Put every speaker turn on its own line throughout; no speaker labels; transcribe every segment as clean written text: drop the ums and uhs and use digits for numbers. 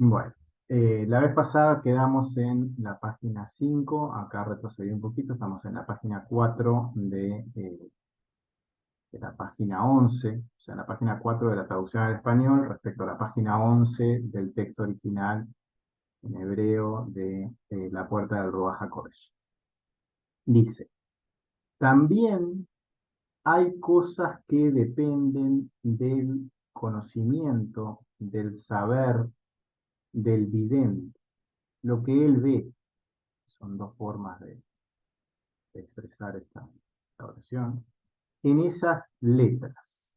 Bueno, la vez pasada quedamos en la página 5. Acá retrocedí un poquito, estamos en la página 4 de la página 11, o sea, la página 4 de la traducción al español respecto a la página 11 del texto original en hebreo de La Puerta del Ruach HaKodesh. Dice, también hay cosas que dependen del conocimiento, del saber, del vidente, lo que él ve. Son dos formas de expresar esta oración, en esas letras.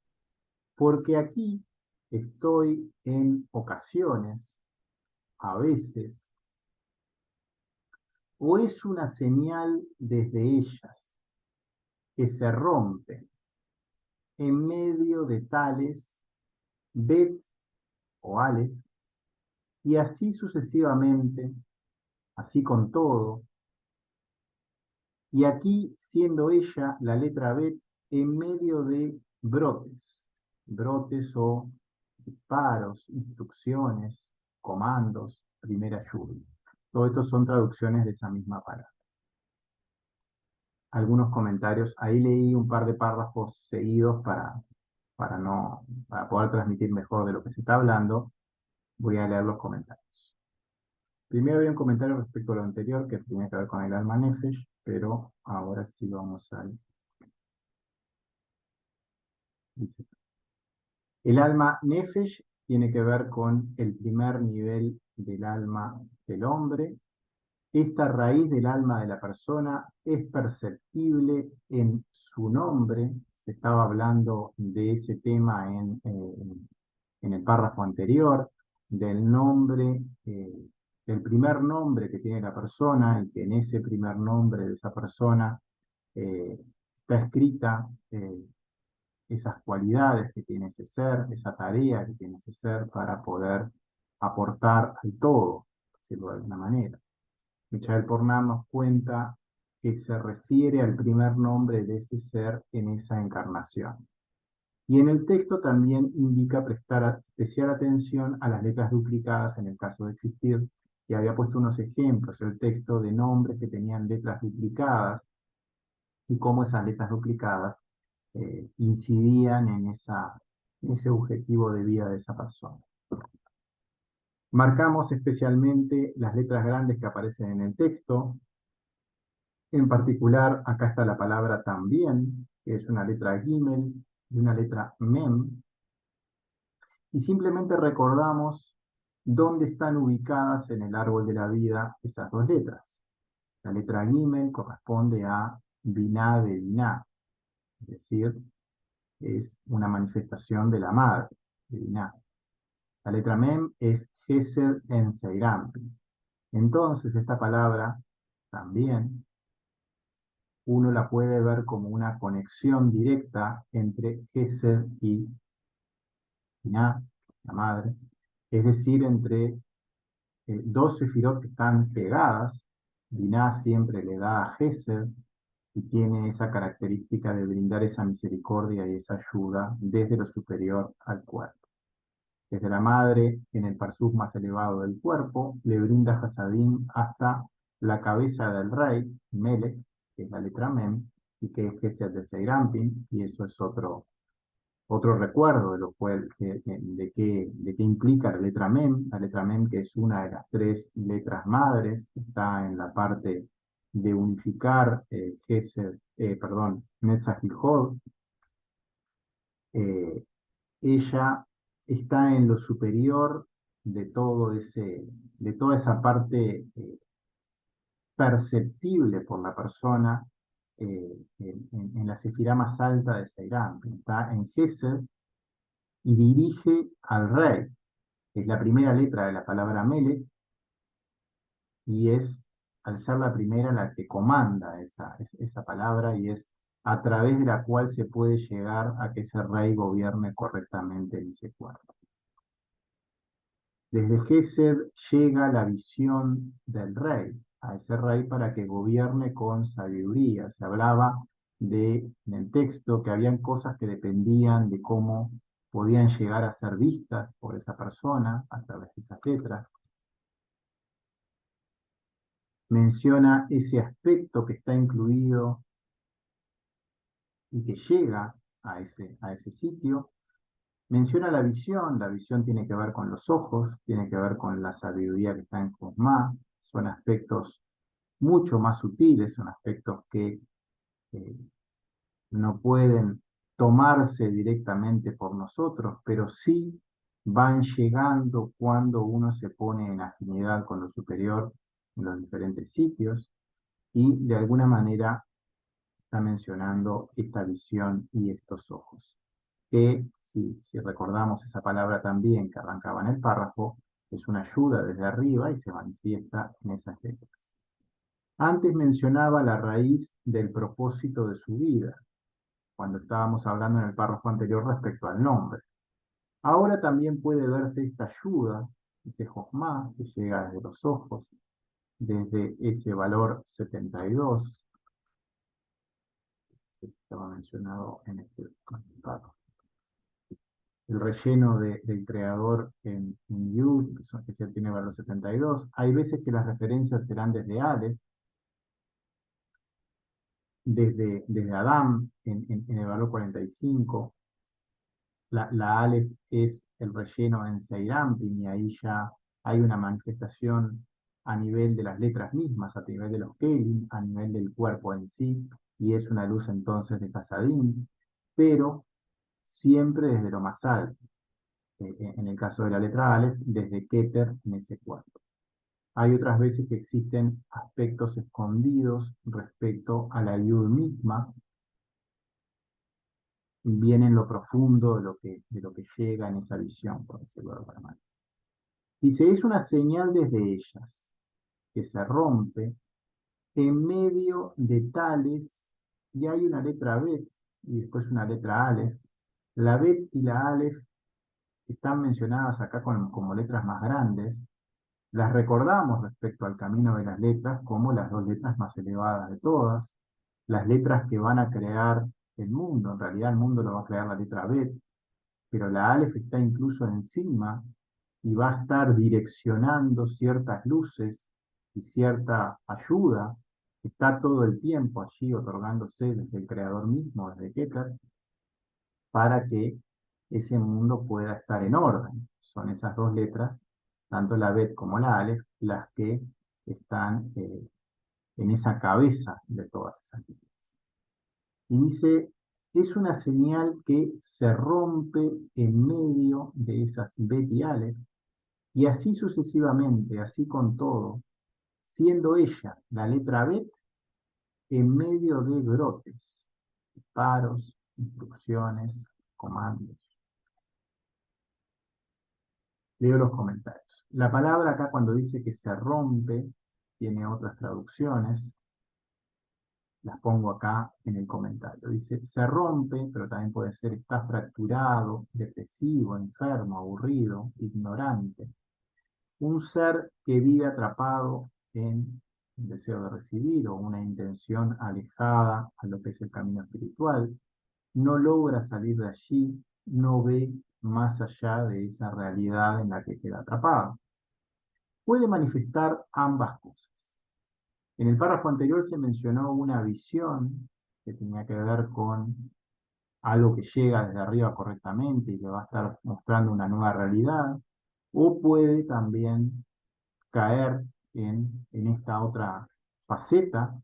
Porque aquí estoy en ocasiones, a veces, o es una señal desde ellas que se rompe en medio de tales Bet o Aleph, y así sucesivamente, así con todo, y aquí siendo ella la letra Bet en medio de brotes o disparos, instrucciones, comandos, primera lluvia. Todo esto son traducciones de esa misma palabra. Algunos comentarios, ahí leí un par de párrafos seguidos para poder transmitir mejor de lo que se está hablando. Voy a leer los comentarios. Primero había un comentario respecto a lo anterior que tiene que ver con el alma nefesh, pero ahora sí vamos al... Dice, el alma nefesh tiene que ver con el primer nivel del alma del hombre. Esta raíz del alma de la persona es perceptible en su nombre. Se estaba hablando de ese tema en el párrafo anterior, del nombre, del primer nombre que tiene la persona, y que en ese primer nombre de esa persona eh, está escrita esas cualidades que tiene ese ser, esa tarea que tiene ese ser para poder aportar al todo, por decirlo de alguna manera. Michael Pornam nos cuenta que se refiere al primer nombre de ese ser en esa encarnación. Y en el texto también indica prestar especial atención a las letras duplicadas en el caso de existir, y había puesto unos ejemplos, el texto de nombres que tenían letras duplicadas y cómo esas letras duplicadas incidían en ese objetivo de vida de esa persona. Marcamos especialmente las letras grandes que aparecen en el texto. En particular, acá está la palabra también, que es una letra Gimel y una letra Mem, y simplemente recordamos dónde están ubicadas en el árbol de la vida esas dos letras. La letra Gimel corresponde a Biná de Biná, es decir, es una manifestación de la madre, de Biná. La letra Mem es Gesed en Seirampi. Entonces, esta palabra también uno la puede ver como una conexión directa entre Gesed y Binah, la madre, es decir, entre dos sefirot que están pegadas. Binah siempre le da a Gesed y tiene esa característica de brindar esa misericordia y esa ayuda desde lo superior al cuerpo. Desde la madre, en el parsuf más elevado del cuerpo, le brinda Hasadim hasta la cabeza del rey, Melech, que es la letra Mem, y que es Gesed de Seirampin, y eso es otro recuerdo de lo cual, de qué implica la letra Mem que es una de las tres letras madres, está en la parte de unificar Netzach y Hod. eh, Ella está en lo superior de de toda esa parte perceptible por la persona en la sefirá más alta de Seirán. Está en Gesed y dirige al rey. Es la primera letra de la palabra Melech y es, al ser la primera, la que comanda esa palabra y es a través de la cual se puede llegar a que ese rey gobierne correctamente en ese cuerpo. Desde Gesed llega la visión del rey, a ese rey para que gobierne con sabiduría. Se hablaba en el texto que habían cosas que dependían de cómo podían llegar a ser vistas por esa persona a través de esas letras. Menciona ese aspecto que está incluido y que llega a ese sitio. Menciona la visión tiene que ver con los ojos, tiene que ver con la sabiduría que está en Josma, son aspectos mucho más sutiles, son aspectos que eh, no pueden tomarse directamente por nosotros, pero sí van llegando cuando uno se pone en afinidad con lo superior en los diferentes sitios y de alguna manera está mencionando esta visión y estos ojos, que si recordamos esa palabra también que arrancaba en el párrafo, es una ayuda desde arriba y se manifiesta en esas letras. Antes mencionaba la raíz del propósito de su vida, cuando estábamos hablando en el párrafo anterior respecto al nombre. Ahora también puede verse esta ayuda, ese josma que llega desde los ojos, desde ese valor 72, que estaba mencionado en este párrafo. El relleno del creador en Yud, que se tiene valor 72. Hay veces que las referencias serán desde Aleph, desde Adam en el valor 45. La Aleph es el relleno en Seirampin y ahí ya hay una manifestación a nivel de las letras mismas, a nivel de los Kelim, a nivel del cuerpo en sí, y es una luz entonces de Kasadim, pero siempre desde lo más alto. En el caso de la letra Aleph, desde Keter en ese cuerpo. Hay otras veces que existen aspectos escondidos respecto a la Yud misma, bien en lo profundo de lo que llega en esa visión, por decirlo de alguna manera. Dice, es una señal desde ellas, que se rompe en medio de tales, y hay una letra Bet y después una letra Aleph. La Bet y la Aleph están mencionadas acá como letras más grandes. Las recordamos respecto al camino de las letras como las dos letras más elevadas de todas, las letras que van a crear el mundo. En realidad el mundo lo va a crear la letra Bet, pero la Aleph está incluso encima y va a estar direccionando ciertas luces y cierta ayuda. Está todo el tiempo allí otorgándose desde el creador mismo, desde Keter, para que ese mundo pueda estar en orden. Son esas dos letras, tanto la Bet como la Aleph, las que están en esa cabeza de todas esas letras. Y dice, es una señal que se rompe en medio de esas Bet y Aleph, y así sucesivamente, así con todo, siendo ella la letra Bet en medio de brotes, paros, instrucciones, comandos. Leo los comentarios. La palabra acá cuando dice que se rompe, tiene otras traducciones. Las pongo acá en el comentario. Dice, se rompe, pero también puede ser está fracturado, depresivo, enfermo, aburrido, ignorante. Un ser que vive atrapado en un deseo de recibir o una intención alejada a lo que es el camino espiritual, no logra salir de allí, no ve más allá de esa realidad en la que queda atrapado. Puede manifestar ambas cosas. En el párrafo anterior se mencionó una visión que tenía que ver con algo que llega desde arriba correctamente y que va a estar mostrando una nueva realidad, o puede también caer en esta otra faceta,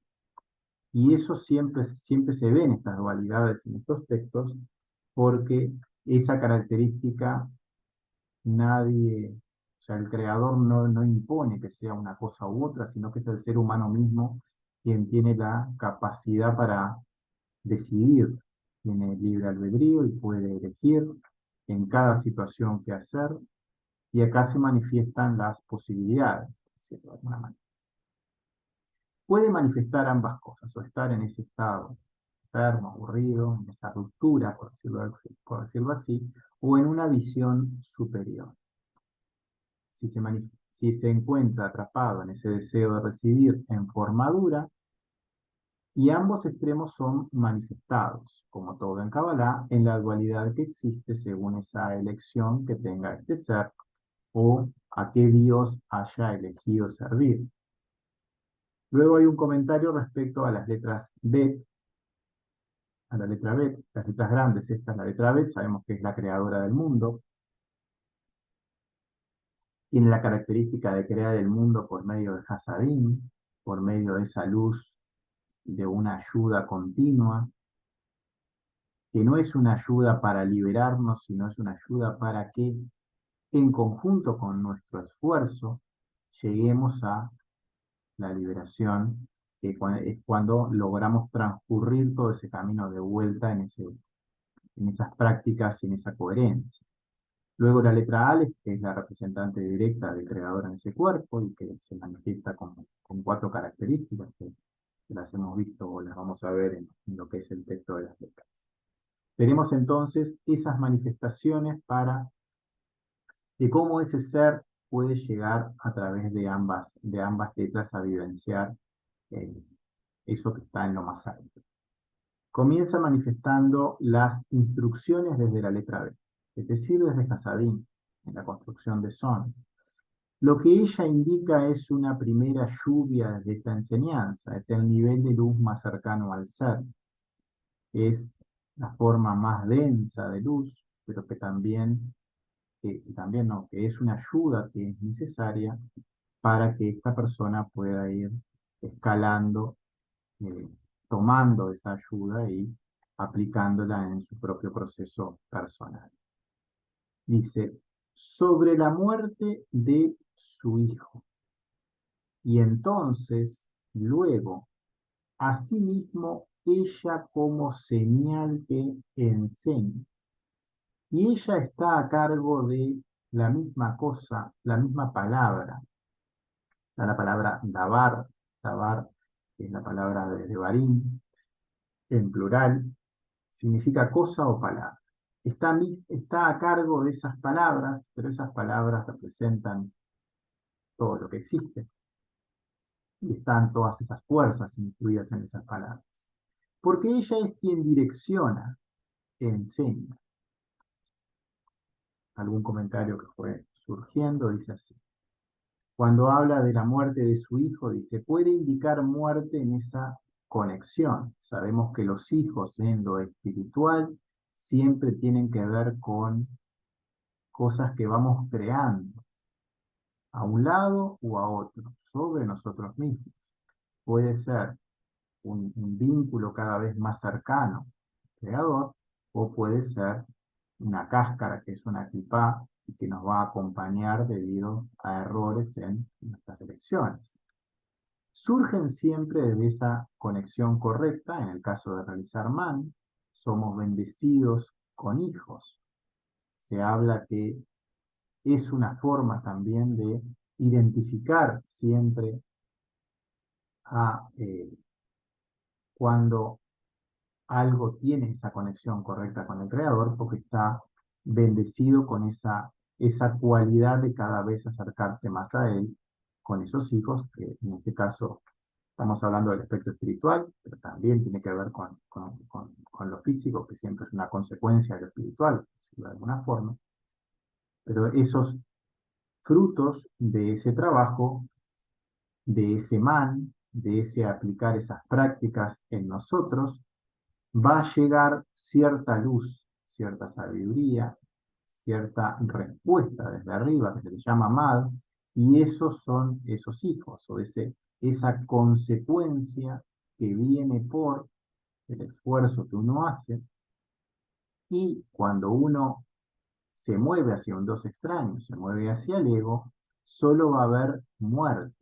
y eso siempre se ve en estas dualidades, en estos textos, porque esa característica nadie, o sea, el creador no impone que sea una cosa u otra, sino que es el ser humano mismo quien tiene la capacidad para decidir, tiene libre albedrío y puede elegir en cada situación qué hacer, y acá se manifiestan las posibilidades, por decirlo de alguna manera. Puede manifestar ambas cosas, o estar en ese estado enfermo, aburrido, en esa ruptura, por decirlo así, o en una visión superior. Si se encuentra atrapado en ese deseo de recibir en forma dura, Y ambos extremos son manifestados, como todo en Kabbalah, en la dualidad que existe según esa elección que tenga este ser o a qué Dios haya elegido servir. Luego hay un comentario respecto a las letras Bet, a la letra Bet, las letras grandes, esta es la letra Bet, sabemos que es la creadora del mundo, tiene la característica de crear el mundo por medio de Hasadim, por medio de esa luz de una ayuda continua, que no es una ayuda para liberarnos, sino es una ayuda para que, en conjunto con nuestro esfuerzo, lleguemos a la liberación, que es cuando logramos transcurrir todo ese camino de vuelta en esas prácticas y en esa coherencia. Luego la letra Aleph, que es la representante directa del creador en ese cuerpo y que se manifiesta con cuatro características que las hemos visto o las vamos a ver en lo que es el texto de las letras. Tenemos entonces esas manifestaciones de cómo ese ser puede llegar a través de ambas letras a vivenciar eh, eso que está en lo más alto. Comienza manifestando las instrucciones desde la letra B, es decir, desde Hasadim, en la construcción de Son. Lo que ella indica es una primera lluvia de esta enseñanza, es el nivel de luz más cercano al ser, es la forma más densa de luz, pero que es una ayuda que es necesaria para que esta persona pueda ir escalando, eh, tomando esa ayuda y aplicándola en su propio proceso personal. Dice, sobre la muerte de su hijo. Y entonces, luego, asimismo, ella como señal que enseña. Y ella está a cargo de la misma cosa, la misma palabra. La palabra dabar, dabar es la palabra de Devarim, en plural, significa cosa o palabra. Está a cargo de esas palabras, pero esas palabras representan todo lo que existe. Y están todas esas fuerzas incluidas en esas palabras. Porque ella es quien direcciona, enseña. Algún comentario que fue surgiendo dice así. Cuando habla de la muerte de su hijo, dice, puede indicar muerte en esa conexión. Sabemos que los hijos en lo espiritual siempre tienen que ver con cosas que vamos creando a un lado o a otro, sobre nosotros mismos. Puede ser un vínculo cada vez más cercano al creador, o puede ser una cáscara que es una clipá y que nos va a acompañar debido a errores en nuestras elecciones. Surgen siempre desde esa conexión correcta, en el caso de realizar man, somos bendecidos con hijos. Se habla que es una forma también de identificar siempre a cuando algo tiene esa conexión correcta con el Creador, porque está bendecido con esa cualidad de cada vez acercarse más a Él, con esos hijos, que en este caso estamos hablando del aspecto espiritual, pero también tiene que ver con lo físico, que siempre es una consecuencia de lo espiritual, por decirlo de alguna forma. Pero esos frutos de ese trabajo, de ese man, de ese aplicar esas prácticas en nosotros, va a llegar cierta luz, cierta sabiduría, cierta respuesta desde arriba, que se le llama Mad, y esos son esos hijos, o esa consecuencia que viene por el esfuerzo que uno hace, y cuando uno se mueve hacia un dos extraño, se mueve hacia el ego, solo va a haber muerte,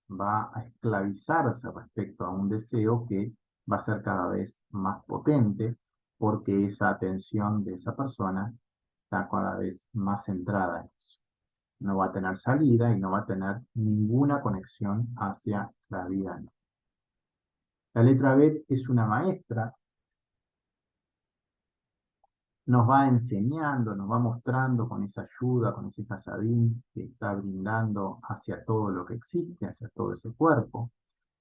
va a esclavizarse respecto a un deseo que va a ser cada vez más potente porque esa atención de esa persona está cada vez más centrada en eso. No va a tener salida y no va a tener ninguna conexión hacia la vida. La letra Bet es una maestra, nos va enseñando, nos va mostrando con esa ayuda, con ese casadín que está brindando hacia todo lo que existe, hacia todo ese cuerpo.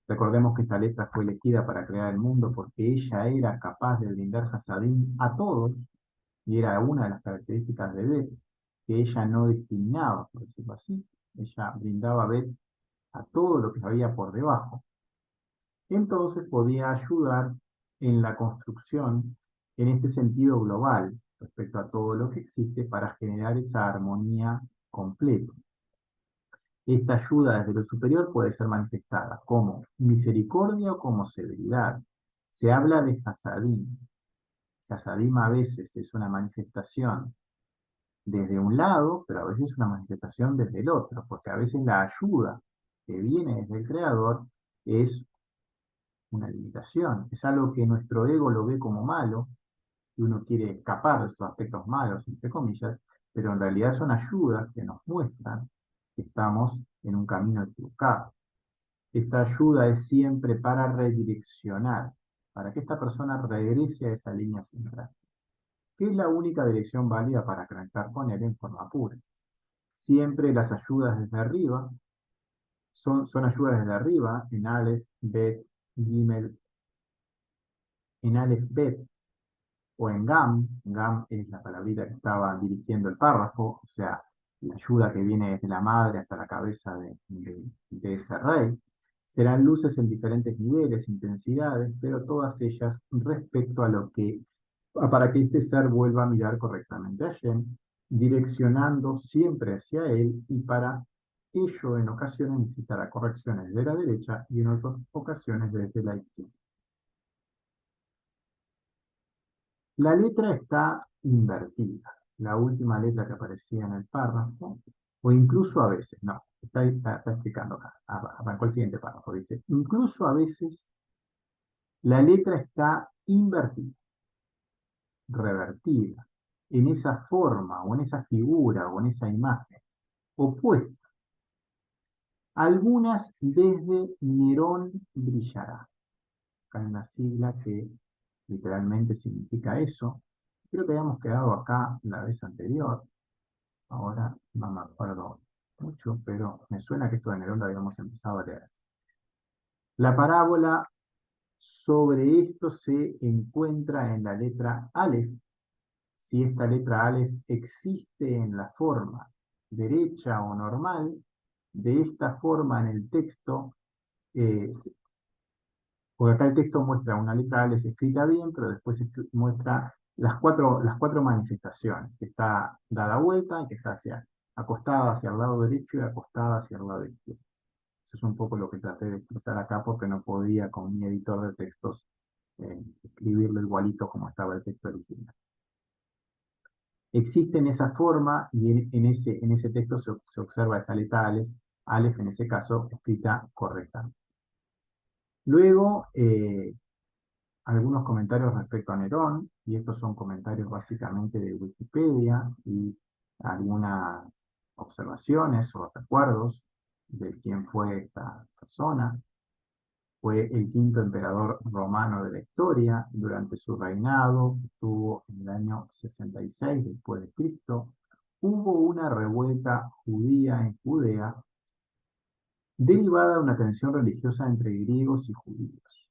Recordemos que esta letra fue elegida para crear el mundo porque ella era capaz de brindar Hasadim a todos, y era una de las características de Bet, que ella no discriminaba, por decirlo así. Ella brindaba Bet a todo lo que había por debajo. Entonces podía ayudar en la construcción en este sentido global respecto a todo lo que existe para generar esa armonía completa. Esta ayuda desde lo superior puede ser manifestada como misericordia o como severidad. Se habla de Hasadim. Hasadim a veces es una manifestación desde un lado, pero a veces una manifestación desde el otro, porque a veces la ayuda que viene desde el Creador es una limitación, es algo que nuestro ego lo ve como malo, y uno quiere escapar de sus aspectos malos, entre comillas, pero en realidad son ayudas que nos muestran que estamos en un camino equivocado. Esta ayuda es siempre para redireccionar, para que esta persona regrese a esa línea central, que es la única dirección válida para conectar con él en forma pura. Siempre las ayudas desde arriba son ayudas desde arriba, en Aleph, Bet, Gimel, en Aleph, Bet, o en GAM. GAM es la palabrita que estaba dirigiendo el párrafo, o sea, la ayuda que viene desde la madre hasta la cabeza de ese rey. Serán luces en diferentes niveles, intensidades, pero todas ellas respecto a lo que, para que este ser vuelva a mirar correctamente a Shem, direccionando siempre hacia él, y para ello en ocasiones necesitará correcciones de la derecha y en otras ocasiones desde la izquierda. La letra está invertida, la última letra que aparecía en el párrafo, o incluso a veces, no, está explicando acá, arrancó el siguiente párrafo, dice, incluso a veces la letra está invertida, revertida, en esa forma, o en esa figura, o en esa imagen, opuesta. Algunas desde Nerón brillará. Acá hay una sigla que literalmente significa eso. Creo que habíamos quedado acá la vez anterior. Ahora no me acuerdo mucho, pero me suena que esto de Nerón lo habíamos empezado a leer. La parábola sobre esto se encuentra en la letra Aleph. Si esta letra Aleph existe en la forma derecha o normal, de esta forma en el texto, eh, porque acá el texto muestra una letra Aleph escrita bien, pero después muestra las cuatro manifestaciones, que está dada vuelta y que está acostada hacia el lado derecho y acostada hacia el lado izquierdo. Eso es un poco lo que traté de expresar acá porque no podía con mi editor de textos escribirlo igualito como estaba el texto original. Existe en esa forma y en ese texto se observa esa letra Aleph en ese caso escrita correctamente. Luego, algunos comentarios respecto a Nerón, y estos son comentarios básicamente de Wikipedia y algunas observaciones o recuerdos de quién fue esta persona. Fue el quinto emperador romano de la historia. Durante su reinado, estuvo en el año 66 después de Cristo. Hubo una revuelta judía en Judea derivada de una tensión religiosa entre griegos y judíos.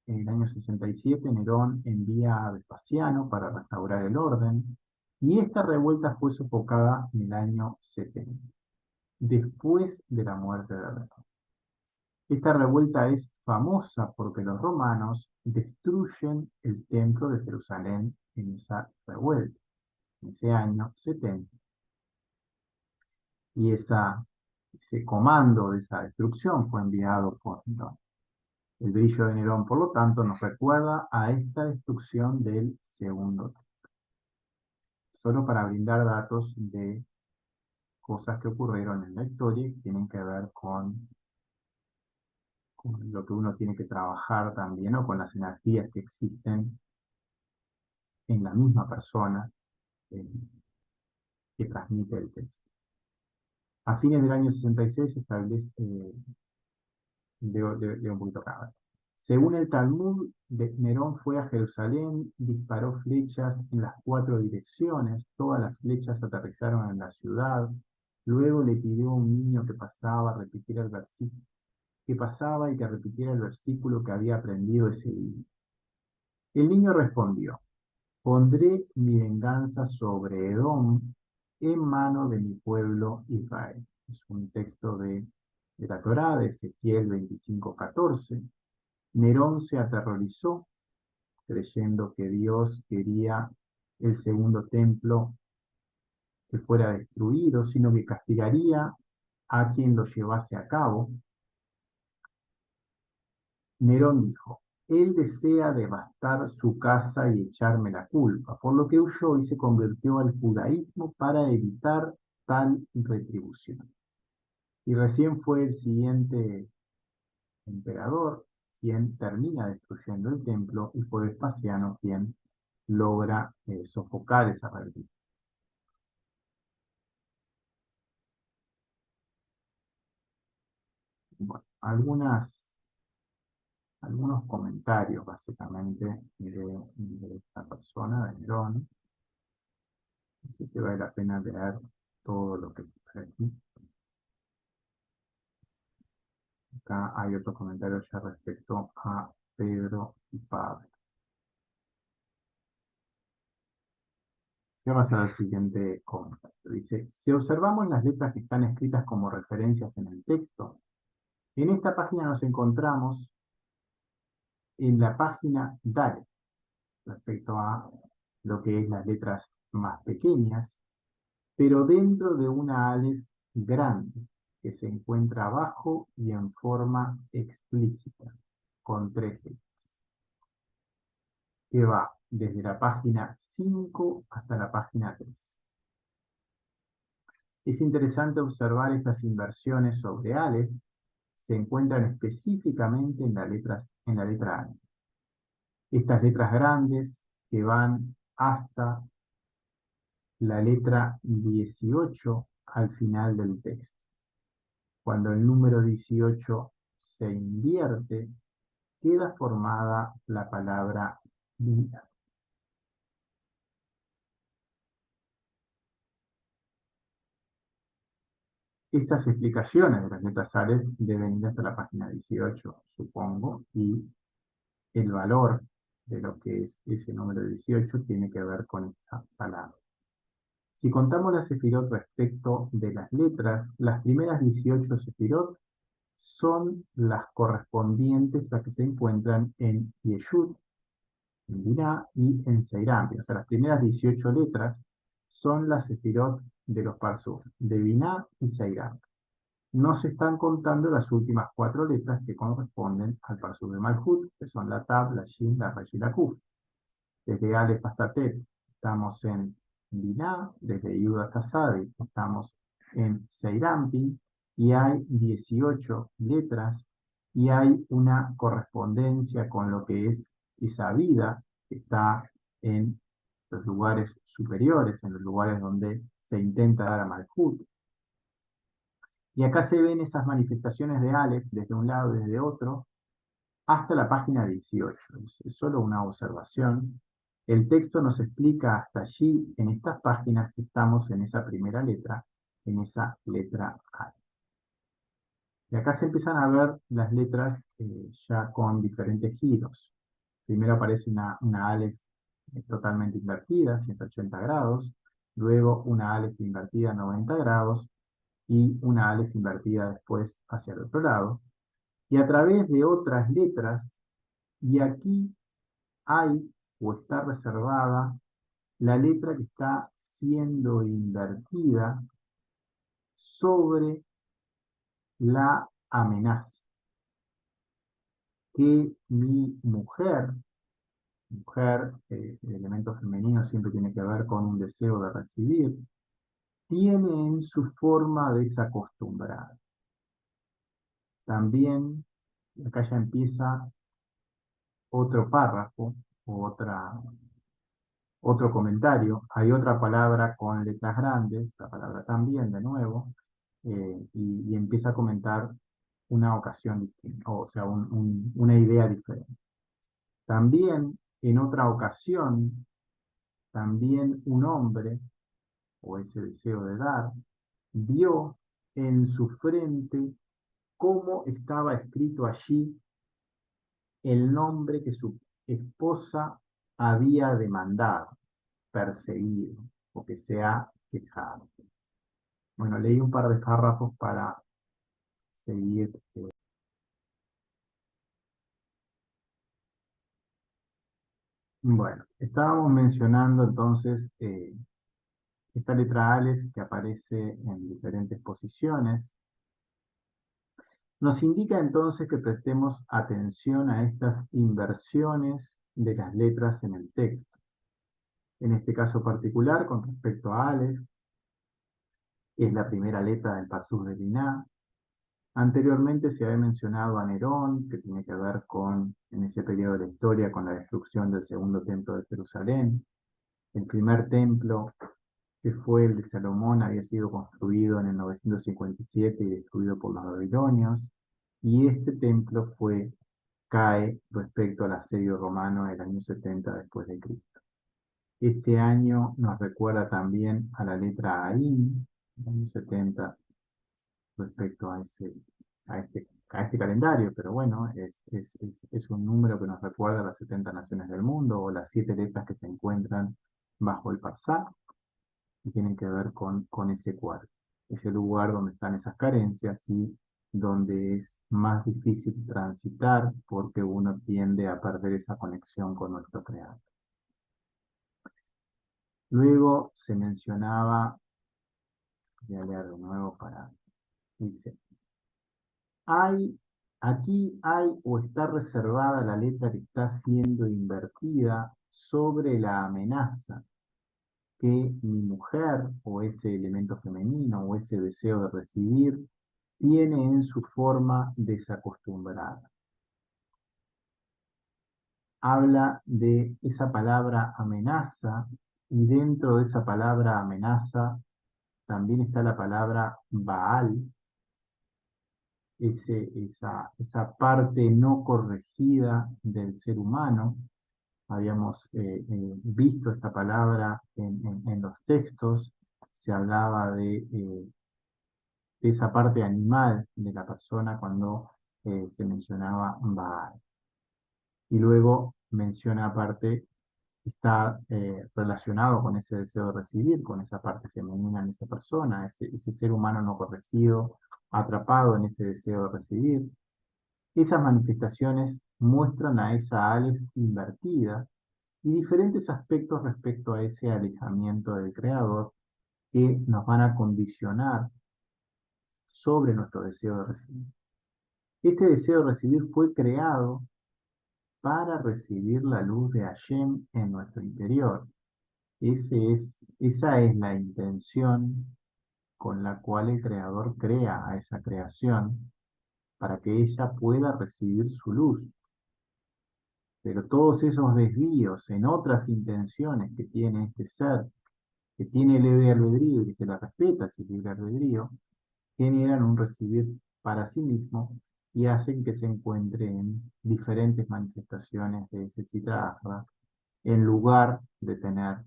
En el año 67, Nerón envía a Vespasiano para restaurar el orden, y esta revuelta fue sofocada en el año 70, después de la muerte de Nerón. Esta revuelta es famosa porque los romanos destruyen el templo de Jerusalén en esa revuelta, en ese año 70. Y ese comando de esa destrucción fue enviado por Nerón. El brillo de Nerón, por lo tanto, nos recuerda a esta destrucción del segundo templo. Solo para brindar datos de cosas que ocurrieron en la historia y que tienen que ver con lo que uno tiene que trabajar también, o con las energías que existen en la misma persona eh, que transmite el texto. A fines del año 66 se establece, de un poquito acá. Según el Talmud, Nerón fue a Jerusalén, disparó flechas en las 4 direcciones, todas las flechas aterrizaron en la ciudad, luego le pidió a un niño que pasaba a repetir el versículo. que pasaba y que repitiera el versículo que había aprendido ese día. El niño respondió: pondré mi venganza sobre Edom en mano de mi pueblo Israel. Es un texto de la Torá, de Ezequiel 25:14. Nerón se aterrorizó, creyendo que Dios quería el segundo templo que fuera destruido, sino que castigaría a quien lo llevase a cabo. Nerón dijo: él desea devastar su casa y echarme la culpa, por lo que huyó y se convirtió al judaísmo para evitar tal retribución. Y recién fue el siguiente emperador quien termina destruyendo el templo, y fue Vespasiano quien logra sofocar esa rebelión. Bueno, algunos comentarios básicamente de esta persona, de Nerón. No sé si vale la pena leer todo lo que está aquí. Acá hay otro comentario ya respecto a Pedro y Pablo. ¿Qué va a ser el siguiente comentario? Dice: si observamos las letras que están escritas como referencias en el texto, en esta página nos encontramos en la página Dale, respecto a lo que es las letras más pequeñas, pero dentro de una Aleph grande, que se encuentra abajo y en forma explícita, con tres letras, que va desde la página 5 hasta la página 3. Es interesante observar estas inversiones sobre Aleph, se encuentran específicamente en la letra A. Estas letras grandes que van hasta la letra 18 al final del texto. Cuando el número 18 se invierte, queda formada la palabra vida. Estas explicaciones de las letras Aleph deben ir hasta la página 18, supongo, y el valor de lo que es ese número 18 tiene que ver con esta palabra. Si contamos las sefirot respecto de las letras, las primeras 18 sefirot son las correspondientes, las que se encuentran en Yeshut, en Binah y en Seirampi. O sea, las primeras 18 letras son las sefirot de los parsuf, de Binah y Seirampi. No se están contando las últimas 4 letras que corresponden al parsuf de Malhut, que son la Tab, la Shin, la Resh y la Kuf. Desde Aleph hasta Tet estamos en Binah, desde Yud hasta Sadi estamos en Seirampi, y hay 18 letras, y hay una correspondencia con lo que es esa vida que está en los lugares superiores, en los lugares donde se intenta dar a Malhut. Y acá se ven esas manifestaciones de Aleph desde un lado y desde otro, hasta la página 18. Es solo una observación. El texto nos explica hasta allí, en estas páginas, que estamos en esa primera letra, en esa letra A. Y acá se empiezan a ver las letras ya con diferentes giros. Primero aparece una Aleph totalmente invertida, 180 grados, luego una Aleph invertida 90 grados, y una Aleph invertida después hacia el otro lado. Y a través de otras letras, y aquí hay o está reservada la letra que está siendo invertida sobre la amenaza, que mi mujer, el elemento femenino siempre tiene que ver con un deseo de recibir, tiene en su forma desacostumbrada. También, acá ya empieza otro párrafo, otro comentario. Hay otra palabra con letras grandes, la palabra también, de nuevo, y empieza a comentar una ocasión distinta, o sea, una idea diferente. También, en otra ocasión, también un hombre, o ese deseo de dar, vio en su frente cómo estaba escrito allí el nombre que su esposa había demandado, perseguido o que se ha quejado. Bueno, leí un par de párrafos para seguir. Bueno, estábamos mencionando entonces esta letra Aleph que aparece en diferentes posiciones. Nos indica entonces que prestemos atención a estas inversiones de las letras en el texto. En este caso particular, con respecto a Aleph, es la primera letra del Parsuf de Binah. Anteriormente se había mencionado a Nerón, que tiene que ver con, en ese periodo de la historia, con la destrucción del segundo templo de Jerusalén. El primer templo, que fue el de Salomón, había sido construido en el 957 y destruido por los babilonios. Y este templo cae respecto al asedio romano del año 70 después de Cristo. Este año nos recuerda también a la letra Ain, el año 70 respecto a este calendario, pero bueno, es un número que nos recuerda a las 70 naciones del mundo o las 7 letras que se encuentran bajo el Parsá y tienen que ver con ese cuadro, ese lugar donde están esas carencias y donde es más difícil transitar porque uno tiende a perder esa conexión con nuestro creador. Luego se mencionaba, voy a leer de nuevo dice, hay, aquí hay o está reservada la letra que está siendo invertida sobre la amenaza que mi mujer o ese elemento femenino o ese deseo de recibir tiene en su forma desacostumbrada. Habla de esa palabra amenaza y dentro de esa palabra amenaza también está la palabra Baal, esa parte no corregida del ser humano. Habíamos visto esta palabra en los textos, se hablaba de esa parte animal de la persona cuando se mencionaba Baal. Y luego menciona aparte, está relacionado con ese deseo de recibir, con esa parte femenina en esa persona, ese ser humano no corregido, atrapado en ese deseo de recibir. Esas manifestaciones muestran a esa Aleph invertida y diferentes aspectos respecto a ese alejamiento del Creador que nos van a condicionar sobre nuestro deseo de recibir. Este deseo de recibir fue creado para recibir la luz de Hashem en nuestro interior. Esa es la intención con la cual el Creador crea a esa creación, para que ella pueda recibir su luz. Pero todos esos desvíos en otras intenciones que tiene este ser, que tiene libre albedrío y que se le respeta ese libre albedrío, generan un recibir para sí mismo y hacen que se encuentre en diferentes manifestaciones de ese Sitra Achra, en lugar de tener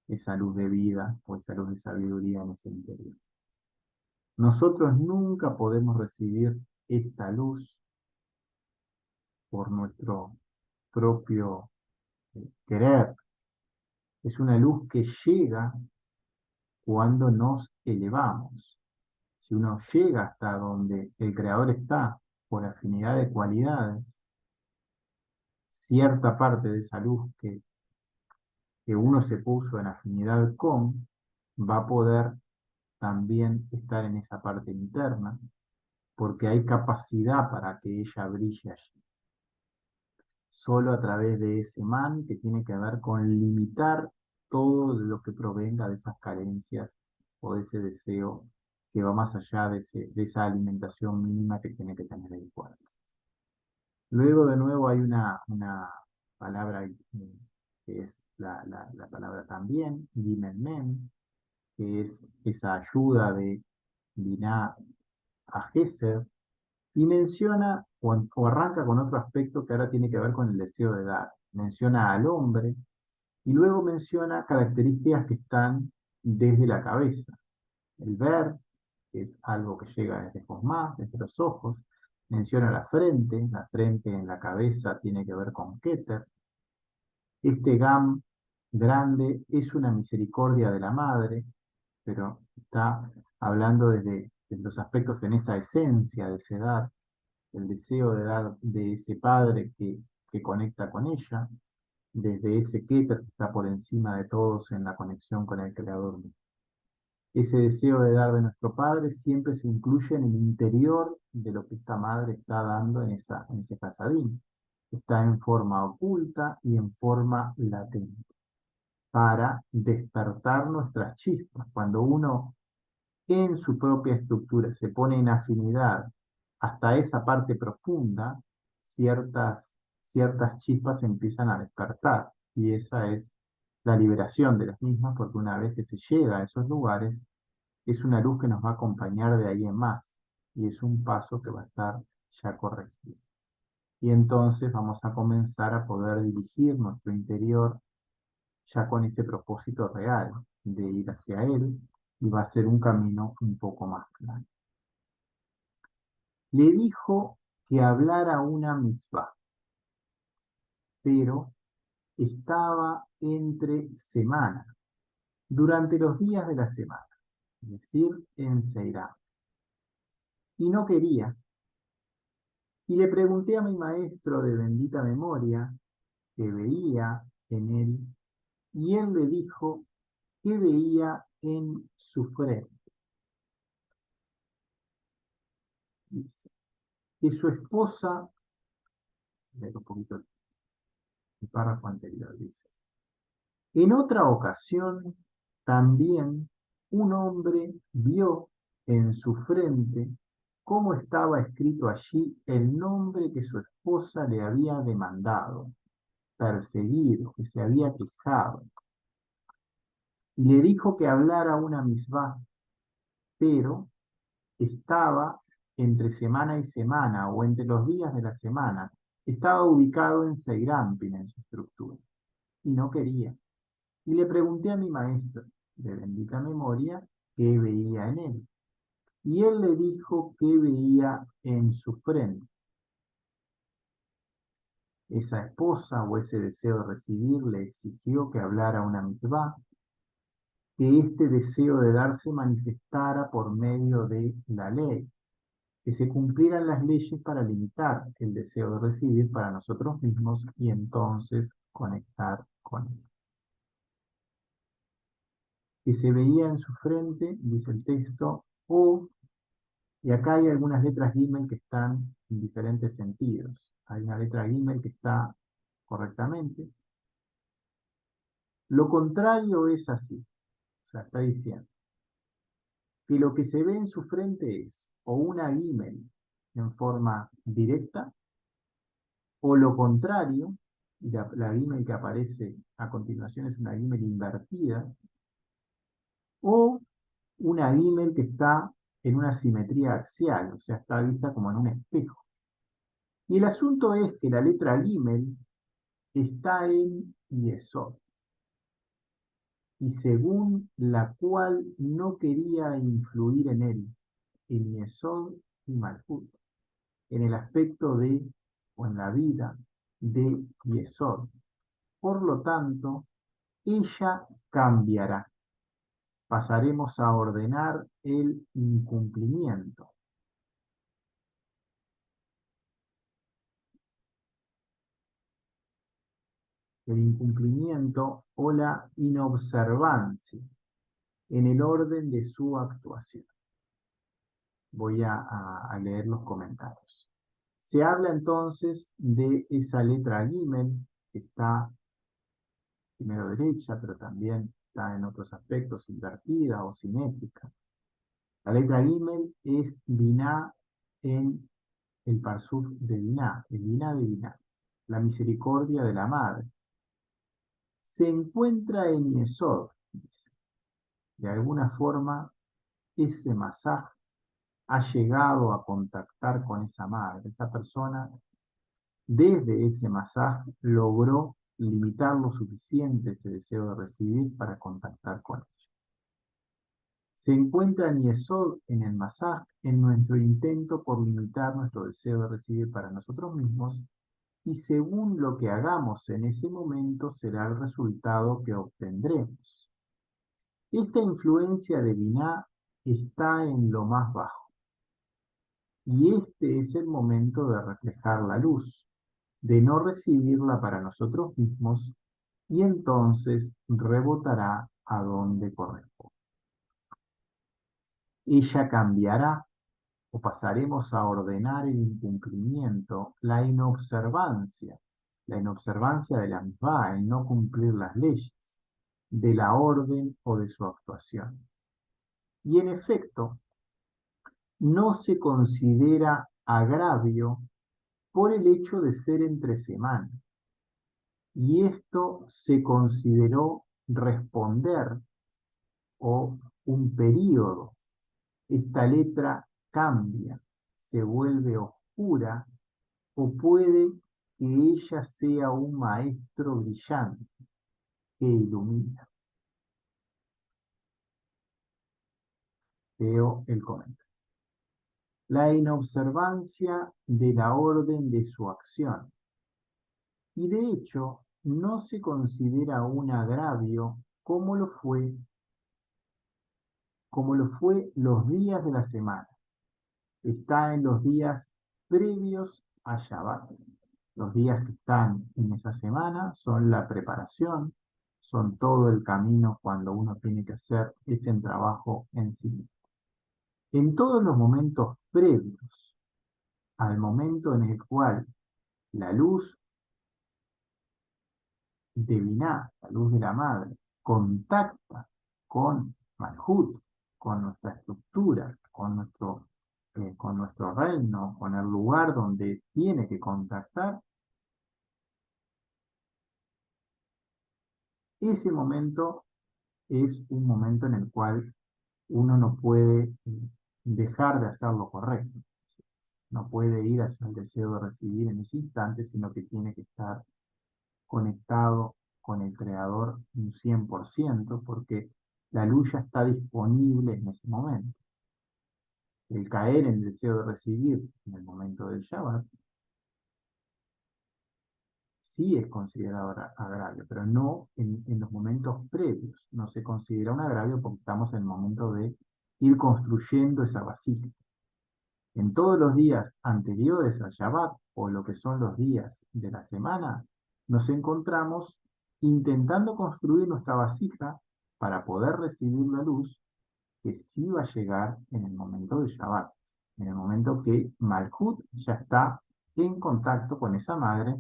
esa luz de vida o esa luz de sabiduría en ese interior. Nosotros nunca podemos recibir esta luz por nuestro propio querer. Es una luz que llega cuando nos elevamos. Si uno llega hasta donde el Creador está por afinidad de cualidades, cierta parte de esa luz que uno se puso en afinidad con, va a poder también estar en esa parte interna, porque hay capacidad para que ella brille allí. Solo a través de ese man que tiene que ver con limitar todo lo que provenga de esas carencias o de ese deseo que va más allá de esa alimentación mínima que tiene que tener el cuerpo. Luego de nuevo hay una palabra que es la palabra también, Gimen, que es esa ayuda de Binah a Gesed, y menciona o arranca con otro aspecto que ahora tiene que ver con el deseo de dar. Menciona al hombre y luego menciona características que están desde la cabeza. El ver, que es algo que llega desde Josmá, desde los ojos, menciona la frente en la cabeza tiene que ver con Keter. Este Gam grande es una misericordia de la madre, pero está hablando desde los aspectos en esa esencia de ese dar, el deseo de dar de ese padre que conecta con ella, desde ese Keter que está por encima de todos en la conexión con el Creador. Ese deseo de dar de nuestro Padre siempre se incluye en el interior de lo que esta madre está dando en ese casadín. Está en forma oculta y en forma latente para despertar nuestras chispas. Cuando uno en su propia estructura se pone en afinidad hasta esa parte profunda, ciertas chispas empiezan a despertar. Y esa es la liberación de las mismas, porque una vez que se llega a esos lugares, es una luz que nos va a acompañar de ahí en más. Y es un paso que va a estar ya corregido. Y entonces vamos a comenzar a poder dirigir nuestro interior ya con ese propósito real de ir hacia él, y va a ser un camino un poco más claro. Le dijo que hablara una misbah, pero estaba entre semana, durante los días de la semana, es decir, en Seirá, y no quería. Y le pregunté a mi maestro de bendita memoria que veía en él, y él le dijo que veía en su frente. Dice, que su esposa, leer un poquito el párrafo anterior, dice, en otra ocasión también un hombre vio en su frente cómo estaba escrito allí el nombre que su esposa le había demandado, perseguido, que se había quejado, y le dijo que hablara una misbah, pero estaba entre semana y semana, o entre los días de la semana. Estaba ubicado en Seirampin en su estructura, y no quería. Y le pregunté a mi maestro, de bendita memoria, qué veía en él. Y él le dijo que veía en su frente. Esa esposa o ese deseo de recibir le exigió que hablara una misbah, que este deseo de dar se manifestara por medio de la ley, que se cumplieran las leyes para limitar el deseo de recibir para nosotros mismos y entonces conectar con él. Que se veía en su frente, dice el texto, y acá hay algunas letras Gimel que están en diferentes sentidos. Hay una letra Gimel que está correctamente. Lo contrario es así. O sea, está diciendo que lo que se ve en su frente es o una Gimel en forma directa, o lo contrario, y la Gimel que aparece a continuación es una Gimel invertida, o una Gimel que está en una simetría axial, o sea, está vista como en un espejo. Y el asunto es que la letra Gimel está en Yesod, y según la cual no quería influir en él, en Yesod y Malhut, en el aspecto de, o en la vida de Yesod. Por lo tanto, ella cambiará. Pasaremos a ordenar el incumplimiento. El incumplimiento o la inobservancia en el orden de su actuación. Voy a leer los comentarios. Se habla entonces de esa letra Gimel, que está primero derecha, pero también está en otros aspectos invertida o simétrica. La letra Gimel es Biná en el Parsuf de Biná, el Biná de Biná, la misericordia de la madre. Se encuentra en Yesod, dice. De alguna forma, ese masaj ha llegado a contactar con esa madre. Esa persona, desde ese masaj, logró limitar lo suficiente ese deseo de recibir para contactar con ella. Se encuentra Yesod en el Masaj en nuestro intento por limitar nuestro deseo de recibir para nosotros mismos, y según lo que hagamos en ese momento será el resultado que obtendremos. Esta influencia de Binah está en lo más bajo, y este es el momento de reflejar la luz, de no recibirla para nosotros mismos, y entonces rebotará a donde corresponde. Ella cambiará o pasaremos a ordenar el incumplimiento, la inobservancia de la misma, el no cumplir las leyes, de la orden o de su actuación. Y en efecto, no se considera agravio por el hecho de ser entre semana, y esto se consideró responder o un período. Esta letra cambia, se vuelve oscura, o puede que ella sea un maestro brillante que ilumina. Leo el comentario. La inobservancia de la orden de su acción. Y de hecho, no se considera un agravio como lo fue los días de la semana. Está en los días previos a Shabbat. Los días que están en esa semana son la preparación, son todo el camino cuando uno tiene que hacer ese trabajo en sí. En todos los momentos previos al momento en el cual la luz de Binah, la luz de la madre, contacta con Malhut, con nuestra estructura, con nuestro reino, con el lugar donde tiene que contactar, ese momento es un momento en el cual uno no puede dejar de hacer lo correcto. No puede ir hacia el deseo de recibir en ese instante, sino que tiene que estar conectado con el Creador un 100%, porque la luz ya está disponible en ese momento. El caer en el deseo de recibir en el momento del Shabbat sí es considerado agravio, pero no en los momentos previos. No se considera un agravio porque estamos en el momento de ir construyendo esa vasija. En todos los días anteriores al Shabbat, o lo que son los días de la semana, nos encontramos intentando construir nuestra vasija para poder recibir la luz que sí va a llegar en el momento del Shabbat, en el momento que Malhut ya está en contacto con esa madre,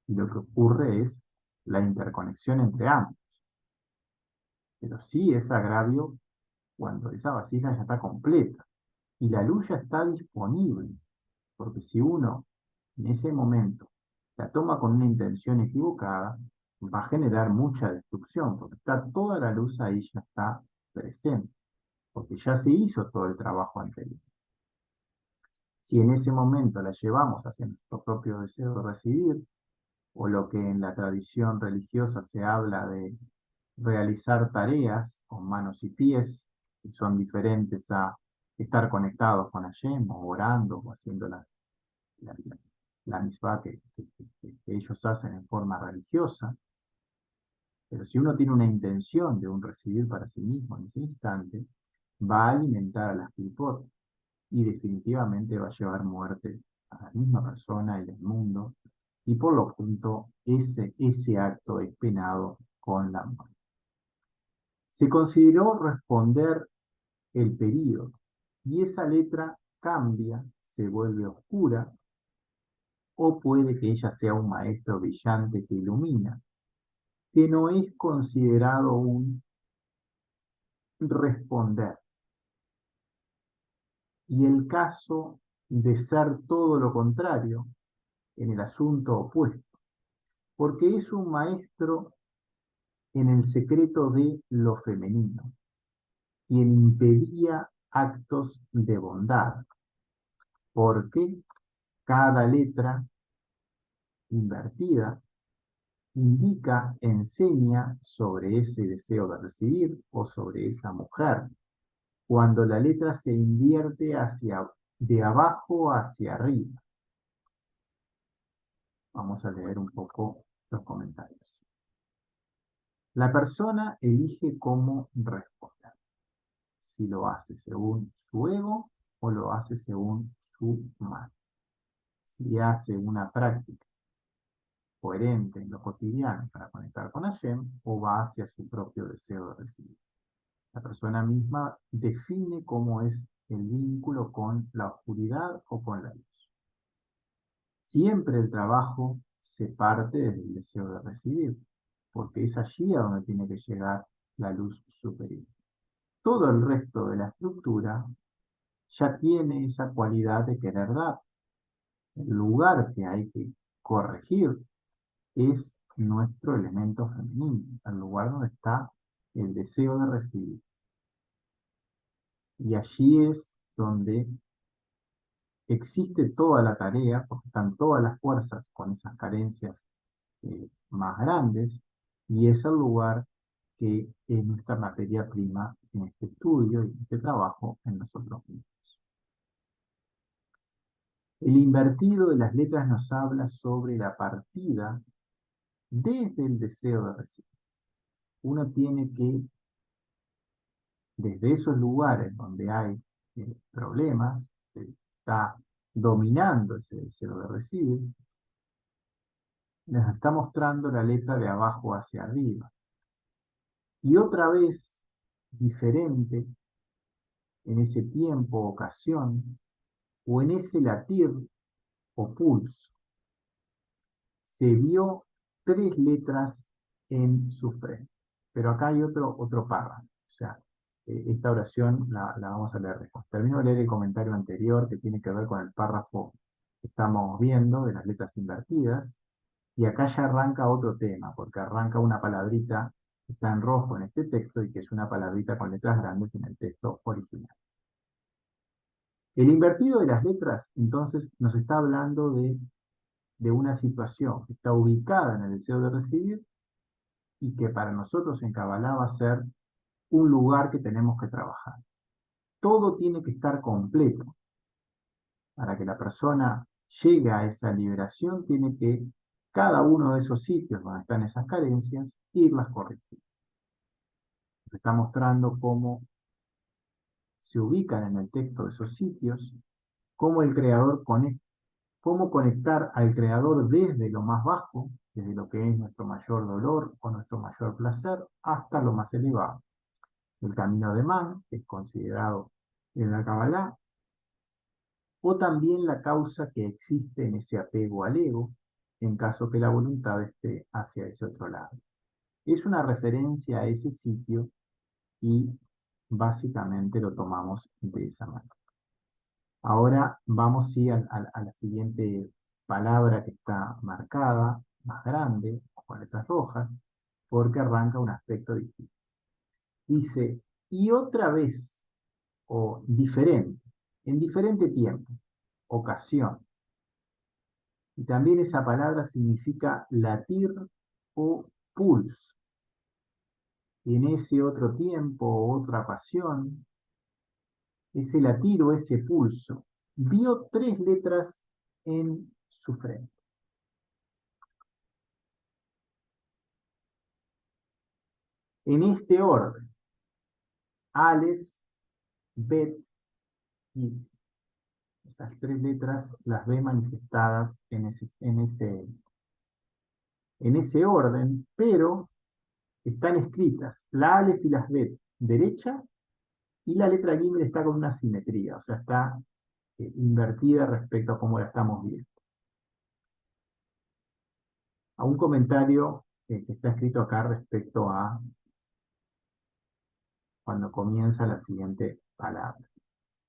y lo que ocurre es la interconexión entre ambos. Pero sí es agravio cuando esa vasija ya está completa y la luz ya está disponible, porque si uno en ese momento la toma con una intención equivocada, va a generar mucha destrucción, porque está toda la luz ahí, ya está presente, porque ya se hizo todo el trabajo anterior. Si en ese momento la llevamos hacia nuestro propio deseo de recibir, o lo que en la tradición religiosa se habla de realizar tareas con manos y pies, que son diferentes a estar conectados con Hashem, o orando, o haciendo la, la misbah que ellos hacen en forma religiosa. Pero si uno tiene una intención de un recibir para sí mismo en ese instante, va a alimentar a las clipot y definitivamente va a llevar muerte a la misma persona y al mundo, y por lo tanto ese acto es penado con la muerte. Se consideró responder el período, y esa letra cambia, se vuelve oscura, o puede que ella sea un maestro brillante que ilumina, que no es considerado un responder. Y el caso de ser todo lo contrario, en el asunto opuesto, porque es un maestro en el secreto de lo femenino, quien impedía actos de bondad, porque cada letra invertida indica, enseña sobre ese deseo de recibir o sobre esa mujer cuando la letra se invierte de abajo hacia arriba. Vamos a leer un poco los comentarios. La persona elige cómo responder. Si lo hace según su ego o lo hace según su mano. Si hace una práctica coherente en lo cotidiano para conectar con Hashem o va hacia su propio deseo de recibir. La persona misma define cómo es el vínculo con la oscuridad o con la luz. Siempre el trabajo se parte desde el deseo de recibir, porque es allí a donde tiene que llegar la luz superior. Todo el resto de la estructura ya tiene esa cualidad de querer dar. El lugar que hay que corregir es nuestro elemento femenino, el lugar donde está el deseo de recibir. Y allí es donde existe toda la tarea, porque están todas las fuerzas con esas carencias más grandes, y es el lugar que es nuestra materia prima en este estudio y en este trabajo en nosotros mismos. El invertido de las letras nos habla sobre la partida desde el deseo de recibir. Uno tiene que, desde esos lugares donde hay problemas, está dominando ese deseo de recibir, nos está mostrando la letra de abajo hacia arriba. Y otra vez, diferente, en ese tiempo, ocasión, o en ese latir o pulso, se vio 3 letras en su frente. Pero acá hay otro párrafo. O sea, esta oración la vamos a leer después. Termino de leer el comentario anterior que tiene que ver con el párrafo que estamos viendo de las letras invertidas. Y acá ya arranca otro tema, porque arranca una palabrita que está en rojo en este texto y que es una palabrita con letras grandes en el texto original. El invertido de las letras, entonces, nos está hablando de una situación que está ubicada en el deseo de recibir y que para nosotros en Kabbalah va a ser un lugar que tenemos que trabajar. Todo tiene que estar completo. Para que la persona llegue a esa liberación, tiene que cada uno de esos sitios donde están esas carencias, irlas corrigiendo. Está mostrando cómo se ubican en el texto de esos sitios, cómo el creador cómo conectar al creador desde lo más bajo, desde lo que es nuestro mayor dolor o nuestro mayor placer, hasta lo más elevado. El camino de Man, que es considerado en la Kabbalah, o también la causa que existe en ese apego al ego, en caso que la voluntad esté hacia ese otro lado. Es una referencia a ese sitio y básicamente lo tomamos de esa manera. Ahora vamos sí, a la siguiente palabra que está marcada, más grande, con letras rojas, porque arranca un aspecto distinto. Dice, y otra vez, o diferente, en diferente tiempo, ocasión. Y también esa palabra significa latir o pulso. En ese otro tiempo, otra pasión, ese latir o ese pulso, vio 3 letras en su frente. En este orden, Aleph, Bet y esas 3 letras las ve manifestadas en ese orden, pero están escritas la Aleph y las Bet derecha y la letra Gimel está con una simetría, o sea, está invertida respecto a cómo la estamos viendo. A un comentario que está escrito acá respecto a cuando comienza la siguiente palabra.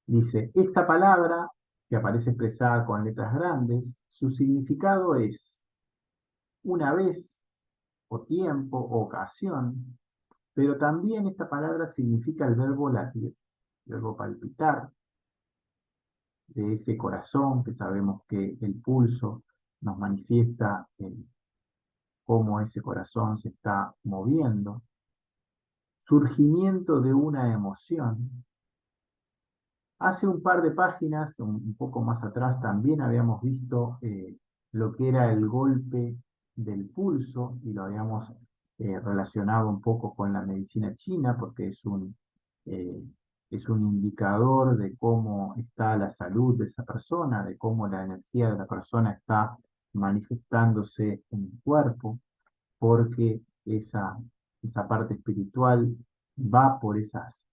Dice, esta palabra, que aparece expresada con letras grandes, su significado es una vez, o tiempo, o ocasión, pero también esta palabra significa el verbo latir, el verbo palpitar, de ese corazón que sabemos que el pulso nos manifiesta cómo ese corazón se está moviendo, surgimiento de una emoción, Hace un par de páginas, un poco más atrás, también habíamos visto lo que era el golpe del pulso y lo habíamos relacionado un poco con la medicina china porque eh, es un indicador de cómo está la salud de esa persona, de cómo la energía de la persona está manifestándose en el cuerpo, porque esa parte espiritual va por esas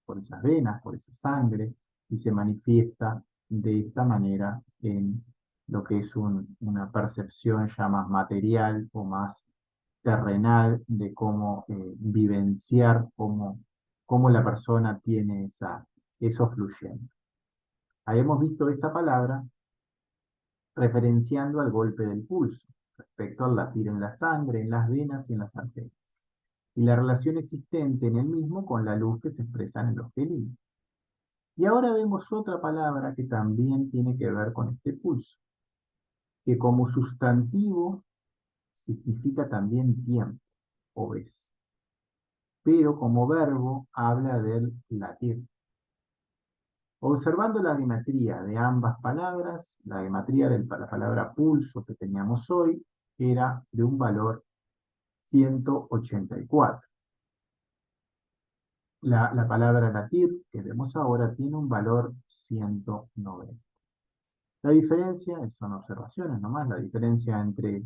venas, por esa sangre, y se manifiesta de esta manera en lo que es una percepción ya más material o más terrenal de cómo vivenciar, cómo la persona tiene eso fluyendo. Habíamos visto esta palabra referenciando al golpe del pulso, respecto al latir en la sangre, en las venas y en las arterias, y la relación existente en el mismo con la luz que se expresa en los felinos. Y ahora vemos otra palabra que también tiene que ver con este pulso, que como sustantivo significa también tiempo o vez, pero como verbo habla del latir. Observando la gematría de ambas palabras, la gematría de la palabra pulso que teníamos hoy era de un valor 184. La palabra latir que vemos ahora tiene un valor 190. La diferencia, son observaciones nomás, la diferencia entre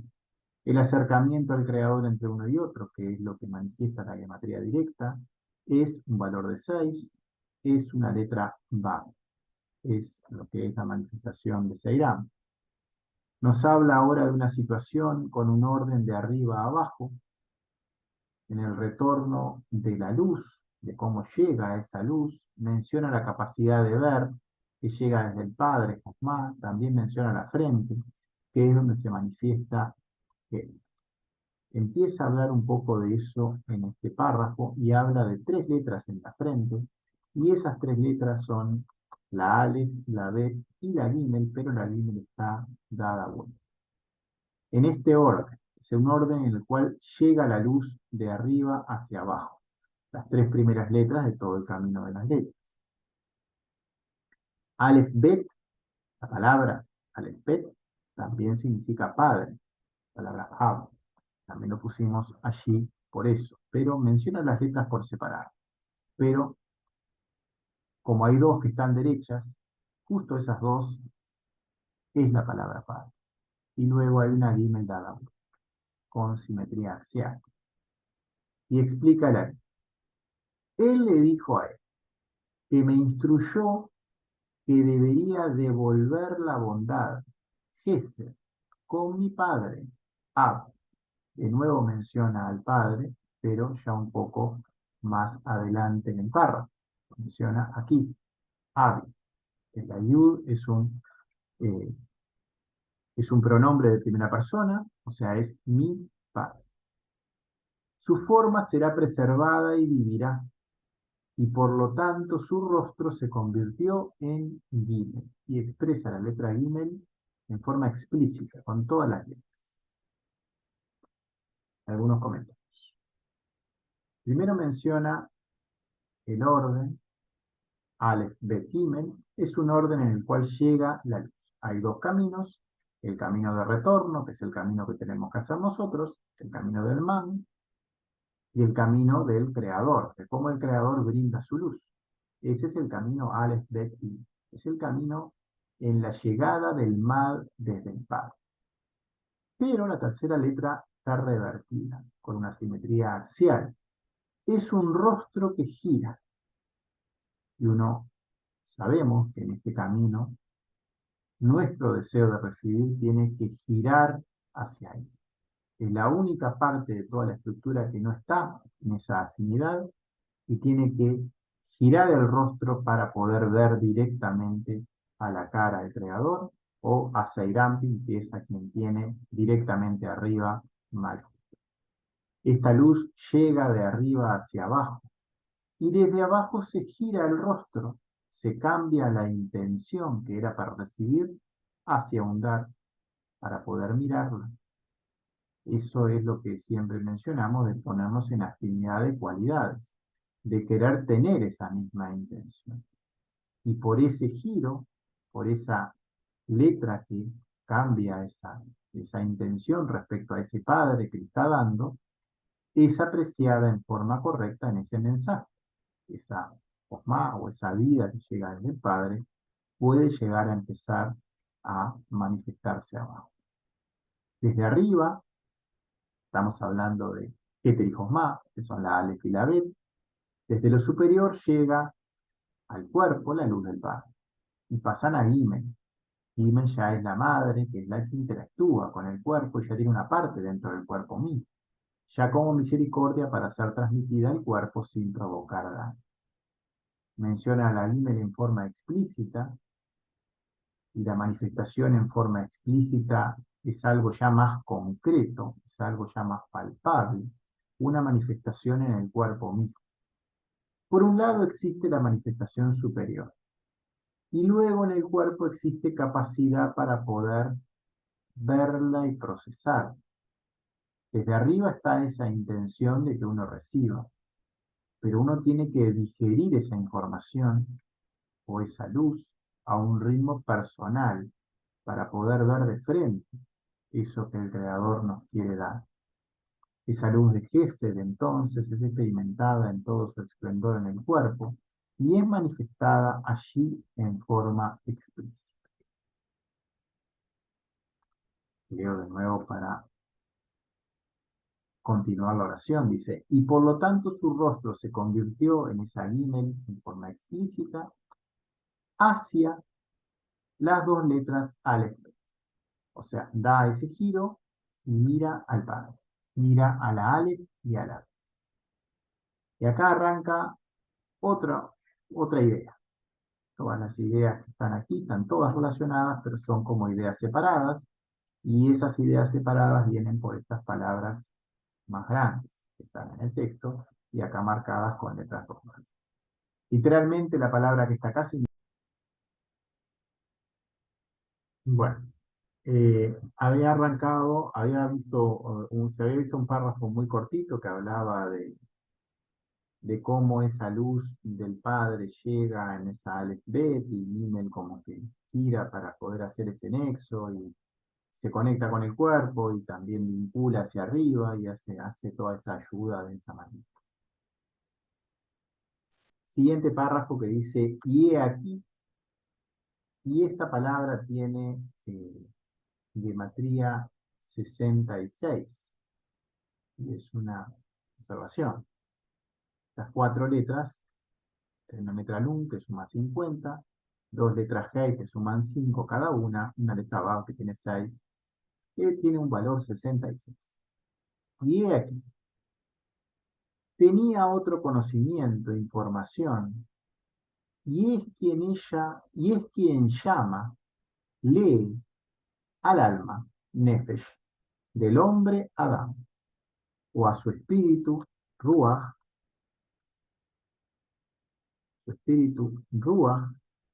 el acercamiento al creador entre uno y otro, que es lo que manifiesta la gematría directa, es un valor de 6, es una letra Ba, es lo que es la manifestación de Seiram. Nos habla ahora de una situación con un orden de arriba a abajo, en el retorno de la luz, de cómo llega a esa luz, menciona la capacidad de ver, que llega desde el Padre, Josma, también menciona la frente, que es donde se manifiesta, que empieza a hablar un poco de eso en este párrafo y habla de 3 letras en la frente, y esas 3 letras son la Aleph, la Bet y la Gimel, pero la Gimel está dada vuelta. En este orden, es un orden en el cual llega la luz de arriba hacia abajo, las 3 primeras letras de todo el camino de las letras. Aleph Bet, la palabra Aleph Bet, también significa padre, la palabra Ab. También lo pusimos allí por eso, pero menciona las letras por separado. Pero como hay dos que están derechas, justo esas dos es la palabra padre. Y luego hay una Gimel dada con simetría axial. Y explica la. Él le dijo a él que me instruyó que debería devolver la bondad, Gesed, con mi padre, Ab. De nuevo menciona al padre, pero ya un poco más adelante en el párrafo. Menciona aquí, Abi. El ayud es un pronombre de primera persona, o sea, es mi padre. Su forma será preservada y vivirá, y por lo tanto su rostro se convirtió en Gimel, y expresa la letra Gimel en forma explícita, con todas las letras. Algunos comentarios. Primero menciona el orden, Aleph, Bet, Gimel, es un orden en el cual llega la luz. Hay dos caminos, el camino de retorno, que es el camino que tenemos que hacer nosotros, el camino del man, y el camino del creador, de cómo el creador brinda su luz. Ese es el camino Aleph, Bet, Gimel. Es el camino en la llegada del mal desde el Padre. Pero la tercera letra está revertida, con una simetría axial. Es un rostro que gira. Y sabemos que en este camino nuestro deseo de recibir tiene que girar hacia ahí. Es la única parte de toda la estructura que no está en esa afinidad y tiene que girar el rostro para poder ver directamente a la cara del creador o a Seirampi, que es a quien tiene directamente arriba Malhut. Esta luz llega de arriba hacia abajo y desde abajo se gira el rostro, se cambia la intención que era para recibir hacia un dar para poder mirarla. Eso es lo que siempre mencionamos de ponernos en afinidad de cualidades, de querer tener esa misma intención. Y por ese giro, por esa letra que cambia esa intención respecto a ese padre que le está dando, es apreciada en forma correcta en ese mensaje. Esa osma o esa vida que llega desde el padre puede llegar a empezar a manifestarse abajo. Desde arriba, estamos hablando de Keter y Josma, que son la Aleph y la Bet. Desde lo superior llega al cuerpo la luz del padre. Y pasan a Gimel. Gimel ya es la madre, que es la que interactúa con el cuerpo y ya tiene una parte dentro del cuerpo mismo, ya como misericordia para ser transmitida al cuerpo sin provocar daño. Menciona la Gimel en forma explícita, y la manifestación en forma explícita es algo ya más concreto, es algo ya más palpable, una manifestación en el cuerpo mismo. Por un lado existe la manifestación superior, y luego en el cuerpo existe capacidad para poder verla y procesar. Desde arriba está esa intención de que uno reciba, pero uno tiene que digerir esa información o esa luz a un ritmo personal para poder ver de frente eso que el Creador nos quiere dar. Esa luz de Gesed entonces es experimentada en todo su esplendor en el cuerpo y es manifestada allí en forma explícita. Leo de nuevo para continuar la oración. Dice, y por lo tanto su rostro se convirtió en esa gimel en forma explícita hacia las dos letras Aleph. O sea, da ese giro y mira al Padre. Mira a la Aleph y a la. Y acá arranca otra idea. Todas las ideas que están aquí están todas relacionadas, pero son como ideas separadas. Y esas ideas separadas vienen por estas palabras más grandes que están en el texto y acá marcadas con letras rojas. Literalmente la palabra que está acá significa. Bueno, había arrancado, se había visto un párrafo muy cortito que hablaba de cómo esa luz del Padre llega en esa Aleph Bet y Gimel como que gira para poder hacer ese nexo y se conecta con el cuerpo y también vincula hacia arriba y hace toda esa ayuda de esa manera. Siguiente párrafo que dice, y he aquí, y esta palabra tiene gematría 66, y es una observación. Las cuatro letras, una letra Lun que suma 50, dos letras Hei que suman 5 cada una letra Vav que tiene 6, que tiene un valor 66. Y he aquí, tenía otro conocimiento, información, y es quien llama, lee al alma, Nefesh, del hombre Adán, o a su espíritu, Ruach,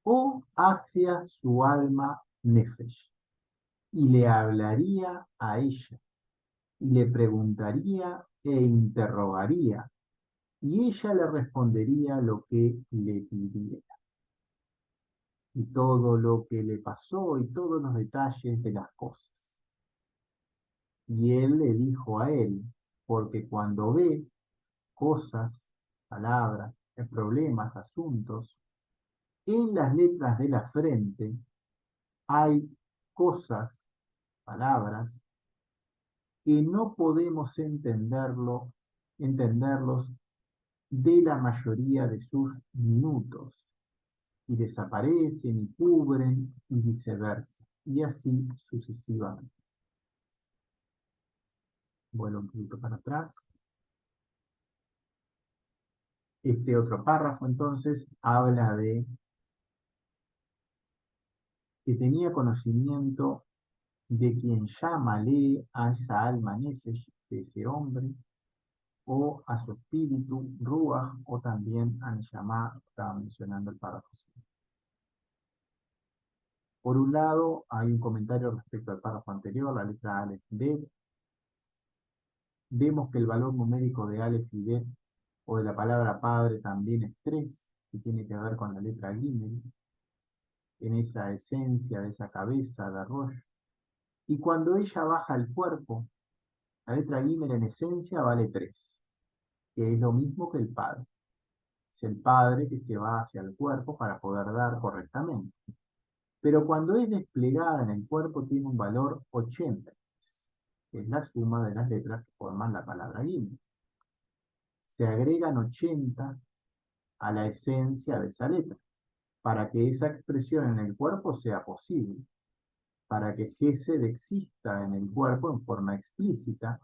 o hacia su alma, Nefesh, y le hablaría a ella, y le preguntaría e interrogaría, y ella le respondería lo que le pidiera, y todo lo que le pasó y todos los detalles de las cosas. Y él le dijo a él, porque cuando ve cosas, palabras, problemas, asuntos, en las letras de la frente hay cosas, palabras, que no podemos entenderlos de la mayoría de sus minutos, y desaparecen y cubren y viceversa, y así sucesivamente. Vuelvo un poquito para atrás. Este otro párrafo entonces habla de que tenía conocimiento de quien lee a esa alma nefesh, de ese hombre, o a su espíritu, ruach, o también a Neshama, estaba mencionando el párrafo. Por un lado, hay un comentario respecto al párrafo anterior, la letra Aleph Bet. Vemos que el valor numérico de Aleph y Bet, o de la palabra padre, también es 3, que tiene que ver con la letra Gimel. en esa esencia de esa cabeza de Rosh. Y cuando ella baja al cuerpo, la letra Gimel en esencia vale 3, que es lo mismo que el Padre. Es el Padre que se va hacia el cuerpo para poder dar correctamente. Pero cuando es desplegada en el cuerpo tiene un valor 80, que es la suma de las letras que forman la palabra Gimel. Se agregan 80 a la esencia de esa letra, para que esa expresión en el cuerpo sea posible, para que Gesed exista en el cuerpo en forma explícita,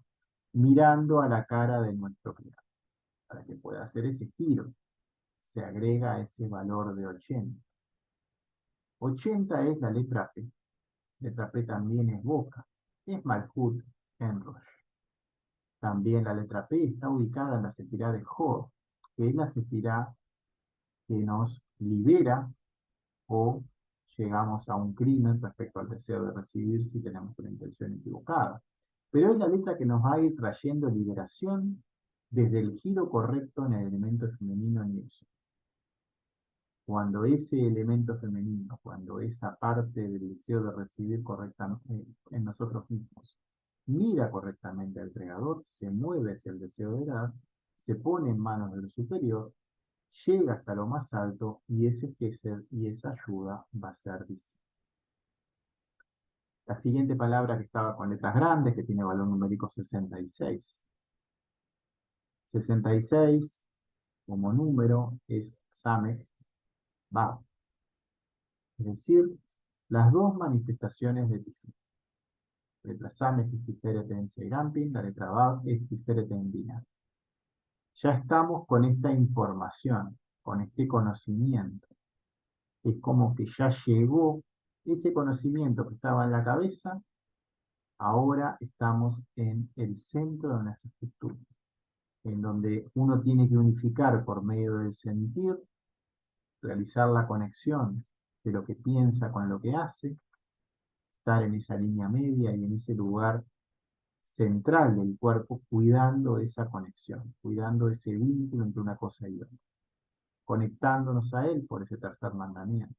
mirando a la cara de nuestro Creador, para que pueda hacer ese giro. Se agrega ese valor de 80. 80 es la letra P. Letra P también es boca. Es Malhut en Rosh. También la letra P está ubicada en la sefirá de Jod, que es la sefirá que nos libera o llegamos a un crimen respecto al deseo de recibir si tenemos una intención equivocada. Pero es la letra que nos va a ir trayendo liberación desde el giro correcto en el elemento femenino en eso. Cuando ese elemento femenino, cuando esa parte del deseo de recibir correctamente en nosotros mismos, mira correctamente al Creador, se mueve hacia el deseo de dar, se pone en manos del superior, llega hasta lo más alto y ese gesed y esa ayuda va a ser visible. La siguiente palabra que estaba con letras grandes, que tiene valor numérico 66. 66 como número es Samech Bab, es decir, las dos manifestaciones de Tiferet. La letra Samech es Tiferet en Seirampin, la letra Bab es Tiferet en Binah. Ya estamos con esta información, con este conocimiento. Es como que ya llegó ese conocimiento que estaba en la cabeza, ahora estamos en el centro de nuestra estructura, en donde uno tiene que unificar por medio del sentir, realizar la conexión de lo que piensa con lo que hace, estar en esa línea media y en ese lugar central del cuerpo, cuidando esa conexión, cuidando ese vínculo entre una cosa y otra, conectándonos a él por ese tercer mandamiento.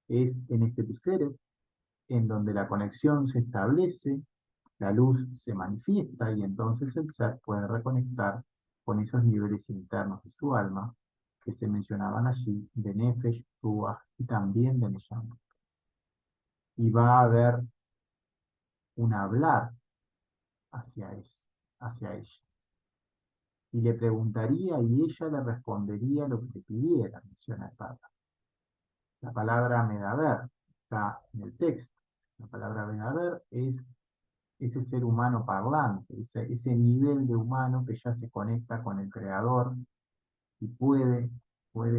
Es en este Tiferet en donde la conexión se establece, la luz se manifiesta y entonces el ser puede reconectar con esos niveles internos de su alma que se mencionaban allí, de Nefesh, Ruach y también de Neshama. Y va a haber un hablar hacia eso, hacia ella. Y le preguntaría y ella le respondería lo que le pidiera, menciona el Papa. La palabra Medaber está en el texto. La palabra Medaber es ese ser humano parlante, ese nivel de humano que ya se conecta con el Creador y puede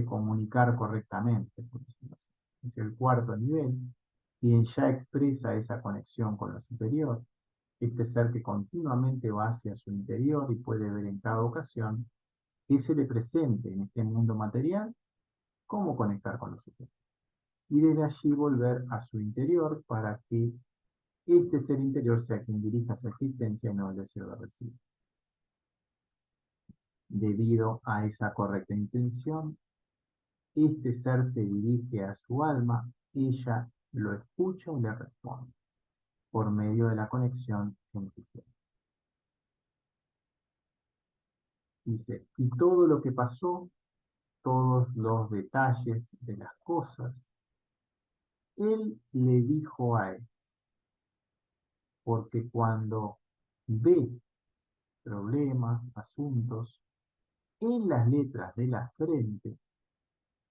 comunicar correctamente, por decirlo así. Es el cuarto nivel, quien ya expresa esa conexión con lo superior, este ser que continuamente va hacia su interior y puede ver en cada ocasión que se le presente en este mundo material cómo conectar con lo superior. Y desde allí volver a su interior para que este ser interior sea quien dirija su existencia y no el deseo de recibir. Debido a esa correcta intención, este ser se dirige a su alma, ella lo escucha y le responde por medio de la conexión entre ustedes. Dice, y todo lo que pasó, todos los detalles de las cosas, él le dijo a él, porque cuando ve problemas, asuntos, en las letras de la frente,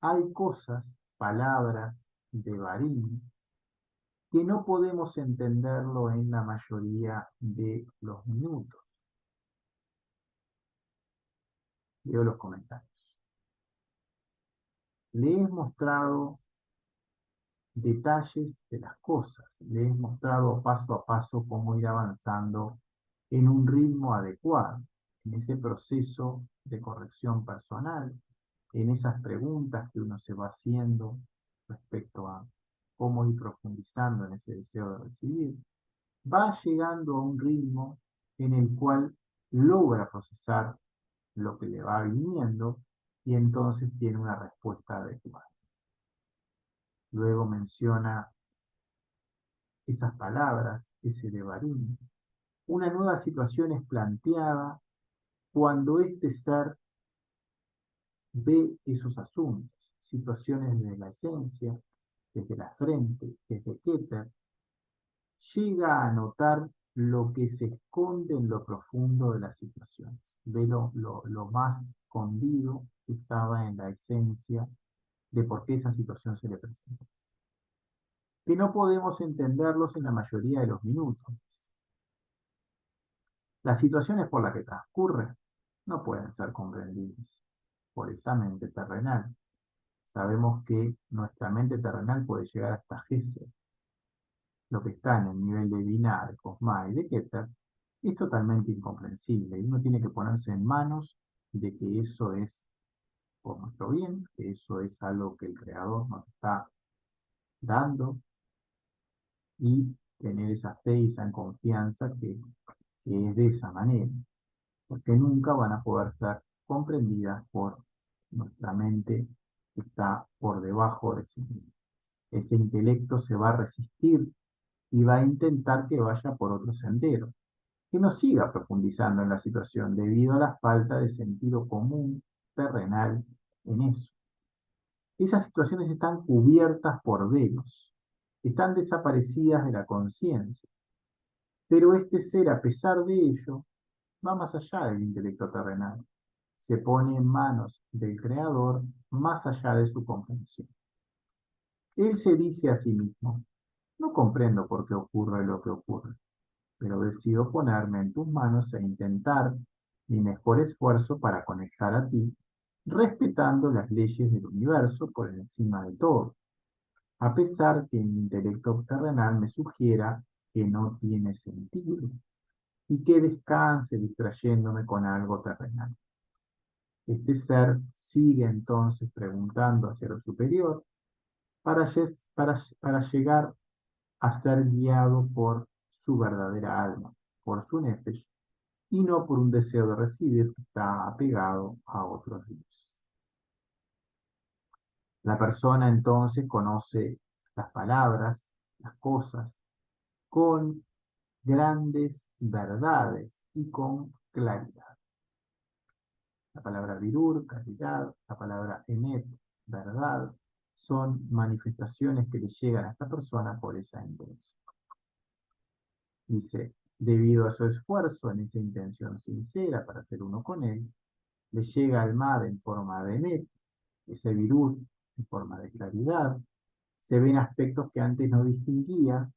hay cosas, palabras de Barín, que no podemos entenderlo en la mayoría de los minutos. Leo los comentarios. Le he mostrado detalles de las cosas, le he mostrado paso a paso cómo ir avanzando en un ritmo adecuado, en ese proceso de corrección personal, en esas preguntas que uno se va haciendo respecto a cómo ir profundizando en ese deseo de recibir, va llegando a un ritmo en el cual logra procesar lo que le va viniendo y entonces tiene una respuesta adecuada. Luego menciona esas palabras, ese devarim. Una nueva situación es planteada cuando este ser ve esos asuntos, situaciones desde la esencia, desde la frente, desde Keter, llega a notar lo que se esconde en lo profundo de las situaciones. Ve lo más escondido que estaba en la esencia de por qué esa situación se le presenta. Que no podemos entenderlos en la mayoría de los minutos. Las situaciones por las que transcurre no pueden ser comprendidas por esa mente terrenal. Sabemos que nuestra mente terrenal puede llegar hasta Gesed. Lo que está en el nivel de Binah, de Cosma y de Keter es totalmente incomprensible y uno tiene que ponerse en manos de que eso es por nuestro bien, que eso es algo que el Creador nos está dando y tener esa fe y esa confianza que es de esa manera, porque nunca van a poder ser comprendidas por nuestra mente que está por debajo de ese nivel. Ese intelecto se va a resistir y va a intentar que vaya por otro sendero, que no siga profundizando en la situación debido a la falta de sentido común terrenal en eso. Esas situaciones están cubiertas por velos, están desaparecidas de la conciencia, pero este ser, a pesar de ello, va más allá del intelecto terrenal, se pone en manos del Creador más allá de su comprensión. Él se dice a sí mismo, no comprendo por qué ocurre lo que ocurre, pero decido ponerme en tus manos e intentar mi mejor esfuerzo para conectar a ti, respetando las leyes del universo por encima de todo, a pesar que mi intelecto terrenal me sugiera que no tiene sentido y que descanse distrayéndome con algo terrenal. Este ser sigue entonces preguntando hacia lo superior para llegar a ser guiado por su verdadera alma, por su nefesh, y no por un deseo de recibir que está apegado a otros dioses. La persona entonces conoce las palabras, las cosas, con grandes verdades y con claridad. La palabra virur, claridad, la palabra emet, verdad, son manifestaciones que le llegan a esta persona por esa intención. Dice, debido a su esfuerzo en esa intención sincera para ser uno con él, le llega al mar en forma de emet, ese virud en forma de claridad, se ven aspectos que antes no distinguía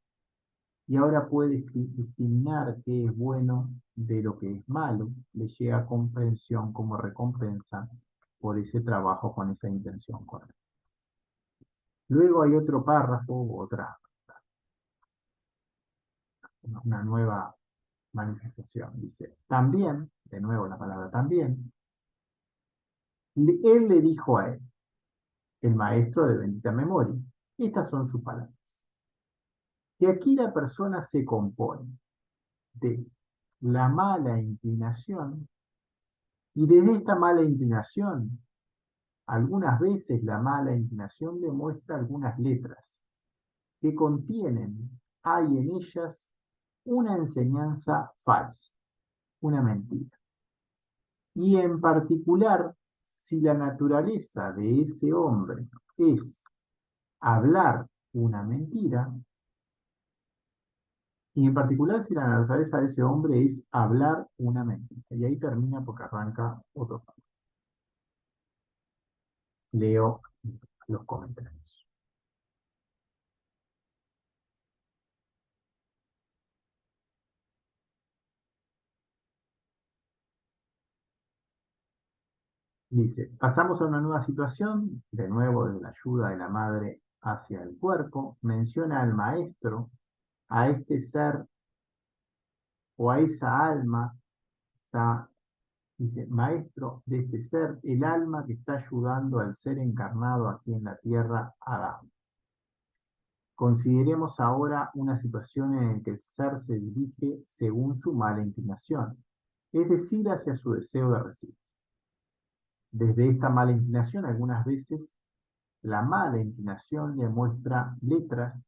y ahora puede discriminar qué es bueno de lo que es malo, le llega comprensión como recompensa por ese trabajo con esa intención correcta. Luego hay otro párrafo, una nueva manifestación. Dice, también, de nuevo la palabra también, él le dijo a él, el maestro de bendita memoria, estas son sus palabras, que aquí la persona se compone de la mala inclinación y desde esta mala inclinación, algunas veces la mala inclinación demuestra algunas letras que contienen, hay en ellas una enseñanza falsa, una mentira. Y en particular, si la naturaleza de ese hombre es hablar una mentira, y en particular si la naturaleza de ese hombre es hablar una mentira. Y ahí termina porque arranca otro párrafo. Leo los comentarios. Dice, pasamos a una nueva situación, de nuevo desde la ayuda de la madre hacia el cuerpo, menciona al maestro, a este ser o a esa alma, está, dice, maestro de este ser, el alma que está ayudando al ser encarnado aquí en la tierra, Adán. Consideremos ahora una situación en la que el ser se dirige según su mala inclinación, es decir, hacia su deseo de recibir. Desde esta mala inclinación, algunas veces La mala inclinación le muestra letras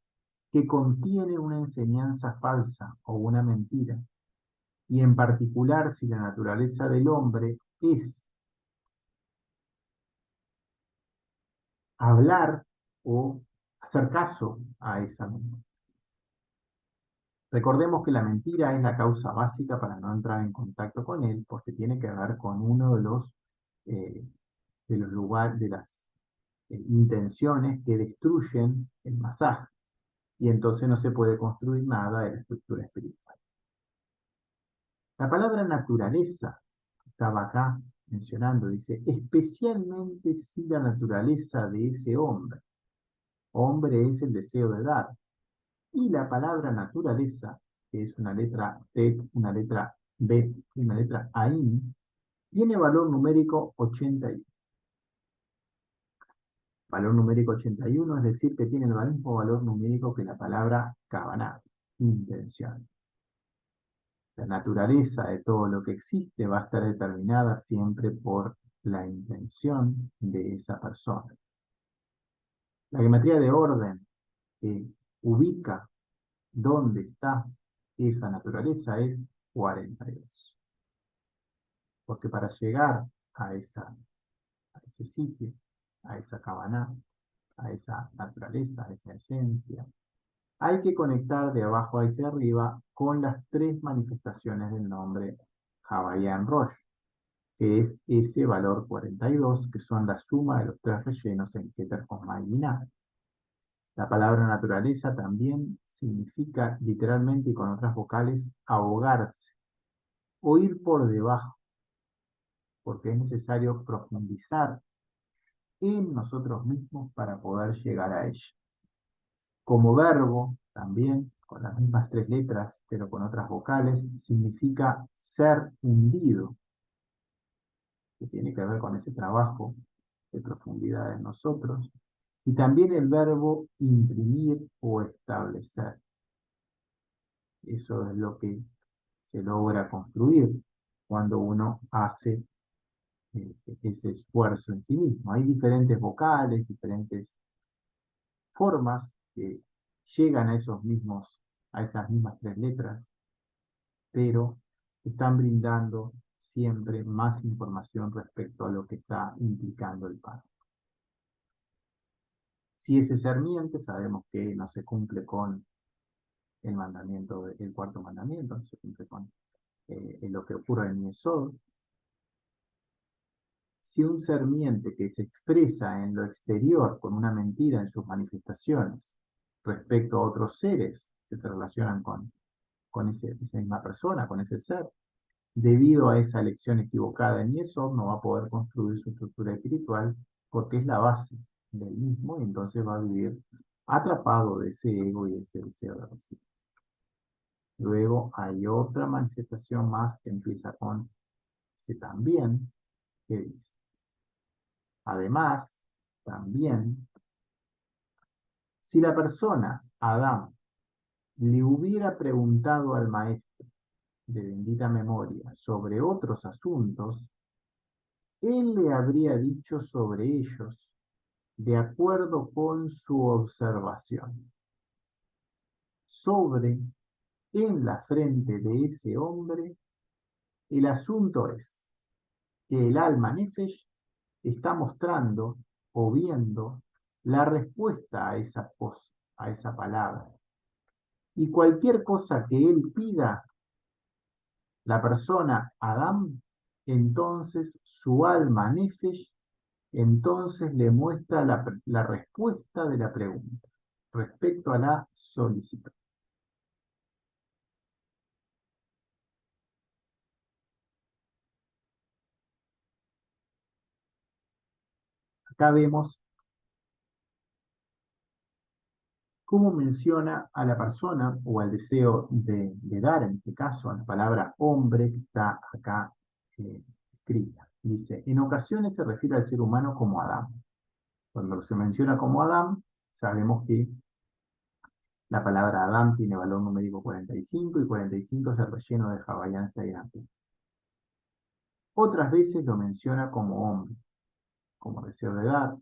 que contienen una enseñanza falsa o una mentira, y en particular si la naturaleza del hombre es hablar o hacer caso a esa mentira. Recordemos que la mentira es la causa básica para no entrar en contacto con él, porque tiene que ver con uno eh, de los lugares, de las intenciones que destruyen el masaje, y entonces no se puede construir nada de la estructura espiritual. La palabra naturaleza estaba acá mencionando, dice, especialmente si la naturaleza de ese hombre, hombre es el deseo de dar, y la palabra naturaleza, que es una letra Tet, una letra Bet y una letra Ain, tiene valor numérico 81. Valor numérico 81, es decir, que tiene el mismo valor numérico que la palabra Kavaná, intención. La naturaleza de todo lo que existe va a estar determinada siempre por la intención de esa persona. La geometría de orden que ubica dónde está esa naturaleza es 42. Porque para llegar a ese sitio, a esa Kavaná, a esa naturaleza, a esa esencia, hay que conectar de abajo hacia arriba con las tres manifestaciones del nombre Hawaiian Rosh, que es ese valor 42, que son la suma de los tres rellenos en Keter, Cosma y Binah. La palabra naturaleza también significa literalmente y con otras vocales ahogarse o ir por debajo, porque es necesario profundizar en nosotros mismos para poder llegar a ella. Como verbo, también con las mismas tres letras, pero con otras vocales, significa ser hundido, que tiene que ver con ese trabajo de profundidad en nosotros. Y también el verbo imprimir o establecer. Eso es lo que se logra construir cuando uno hace ese esfuerzo en sí mismo. Hay diferentes vocales, diferentes formas que llegan a a esas mismas tres letras, pero están brindando siempre más información respecto a lo que está implicando el párrafo. Si ese ser miente, sabemos que no se cumple con el mandamiento, el cuarto mandamiento, no se cumple con lo que ocurre en Yesod. Si un ser miente que se expresa en lo exterior con una mentira en sus manifestaciones respecto a otros seres que se relacionan con esa misma persona, con ese ser, debido a esa elección equivocada en Yesod, no va a poder construir su estructura espiritual porque es la base del mismo y entonces va a vivir atrapado de ese ego y de ese deseo de recibir. Luego hay otra manifestación más que empieza con ese también, que dice, además, también, si la persona, Adán, le hubiera preguntado al maestro de bendita memoria sobre otros asuntos, él le habría dicho sobre ellos de acuerdo con su observación. Sobre, en la frente de ese hombre, el asunto es que el alma Nefesh está mostrando o viendo la respuesta a esa cosa, a esa palabra. Y cualquier cosa que él pida, la persona Adam, entonces su alma Nefesh, entonces le muestra la respuesta de la pregunta respecto a la solicitud. Acá vemos cómo menciona a la persona o al deseo de dar, en este caso, a la palabra hombre que está acá escrita. Dice, en ocasiones se refiere al ser humano como Adán. Cuando se menciona como Adán, sabemos que la palabra Adán tiene valor numérico 45 y 45 es el relleno de Hawaiian Seirantu. Otras veces lo menciona como hombre, como deseo de dar,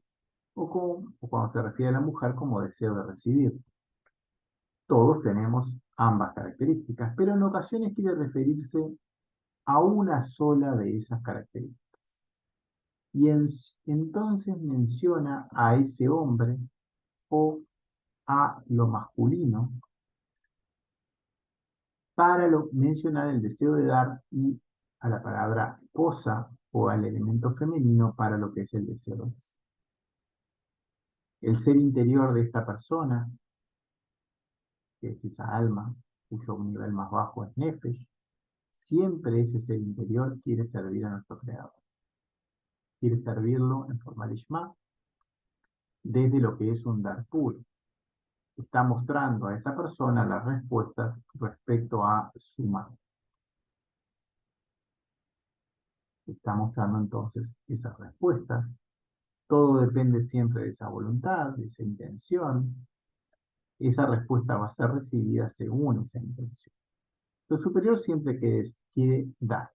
o cuando se refiere a la mujer como deseo de recibir. Todos tenemos ambas características, pero en ocasiones quiere referirse a una sola de esas características. Y entonces menciona a ese hombre o a lo masculino para mencionar el deseo de dar y a la palabra cosa o al elemento femenino para lo que es el deseo de recibir. El ser interior de esta persona, que es esa alma, cuyo nivel más bajo es Nefesh, siempre ese ser interior quiere servir a nuestro Creador. Quiere servirlo en forma de Shema, desde lo que es un dar puro. Está mostrando a esa persona las respuestas respecto a su mano. Está mostrando entonces esas respuestas. Todo depende siempre de esa voluntad, de esa intención. Esa respuesta va a ser recibida según esa intención. Lo superior siempre quiere dar.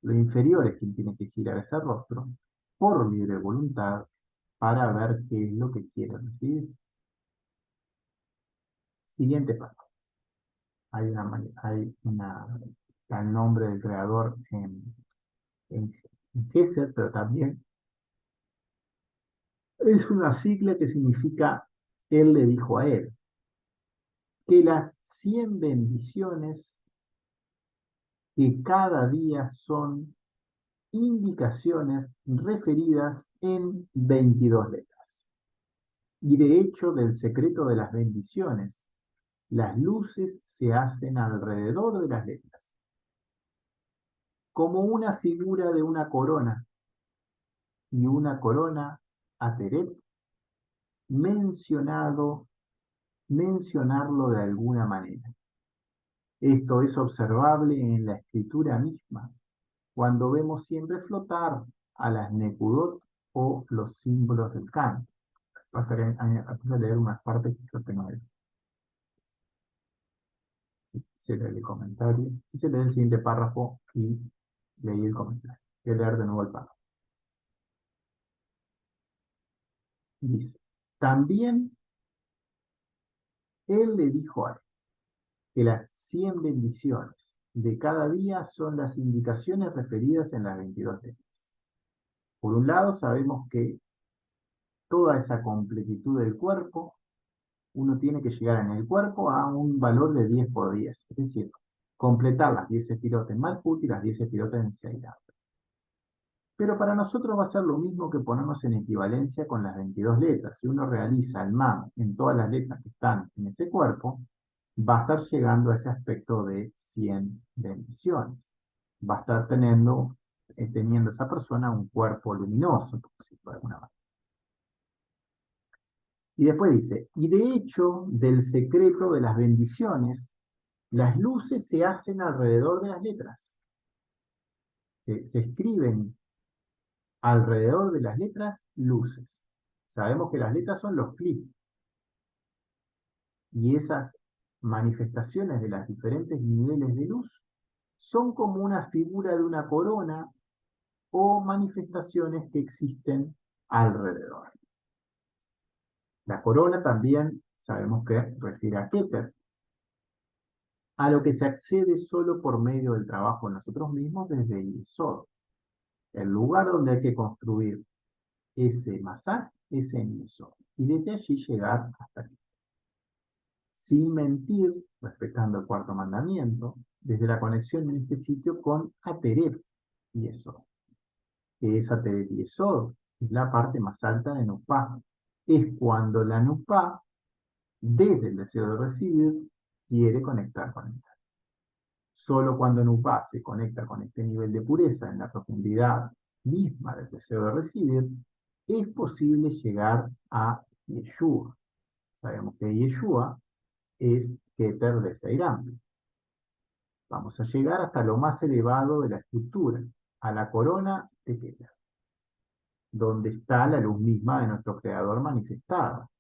Lo inferior es quien tiene que girar ese rostro por libre voluntad para ver qué es lo que quiere recibir. Siguiente paso. Está el nombre del creador en Gesed, pero también es una sigla que significa Él le dijo a él que las 100 bendiciones que cada día son indicaciones referidas en 22 letras. Y de hecho, del secreto de las bendiciones, las luces se hacen alrededor de las letras, como una figura de una corona, y una corona Ateret, mencionarlo de alguna manera. Esto es observable en la escritura misma, cuando vemos siempre flotar a las Nekudot o los símbolos del canto. Pasaré a leer unas partes que yo tengo ahí. Se lee el comentario. Y se lee el siguiente párrafo y leí el comentario. Voy a leer de nuevo el párrafo. Dice, también él le dijo a él que las 100 bendiciones de cada día son las indicaciones referidas en las 22 letras. Por un lado, sabemos que toda esa completitud del cuerpo, uno tiene que llegar en el cuerpo a un valor de 10 por 10, es decir, completar las 10 sefirot en Malkut y las 10 sefirot en Seirat. Pero para nosotros va a ser lo mismo que ponernos en equivalencia con las 22 letras. Si uno realiza el MAM en todas las letras que están en ese cuerpo, va a estar llegando a ese aspecto de 100 bendiciones. Va a estar teniendo esa persona un cuerpo luminoso, por decirlo de alguna manera. Y después dice, y de hecho, del secreto de las bendiciones, las luces se hacen alrededor de las letras. Se escriben alrededor de las letras luces. Sabemos que las letras son los clics. Y esas manifestaciones de los diferentes niveles de luz son como una figura de una corona o manifestaciones que existen alrededor. La corona también sabemos que refiere a Keter, a lo que se accede solo por medio del trabajo en nosotros mismos desde Yesod. El lugar donde hay que construir ese masaj es en Yesod. Y desde allí llegar hasta aquí. Sin mentir, respetando el cuarto mandamiento, desde la conexión en este sitio con Ateret Yesod. Que es Ateret Yesod, es la parte más alta de Nupá. Es cuando la Nupá, desde el deseo de recibir, quiere conectar con él. Solo cuando Nupá se conecta con este nivel de pureza en la profundidad misma del deseo de recibir, es posible llegar a Yeshua. Sabemos que Yeshua es Keter de Seiram. Vamos a llegar hasta lo más elevado de la estructura, a la corona de Keter, donde está la luz misma de nuestro Creador manifestada,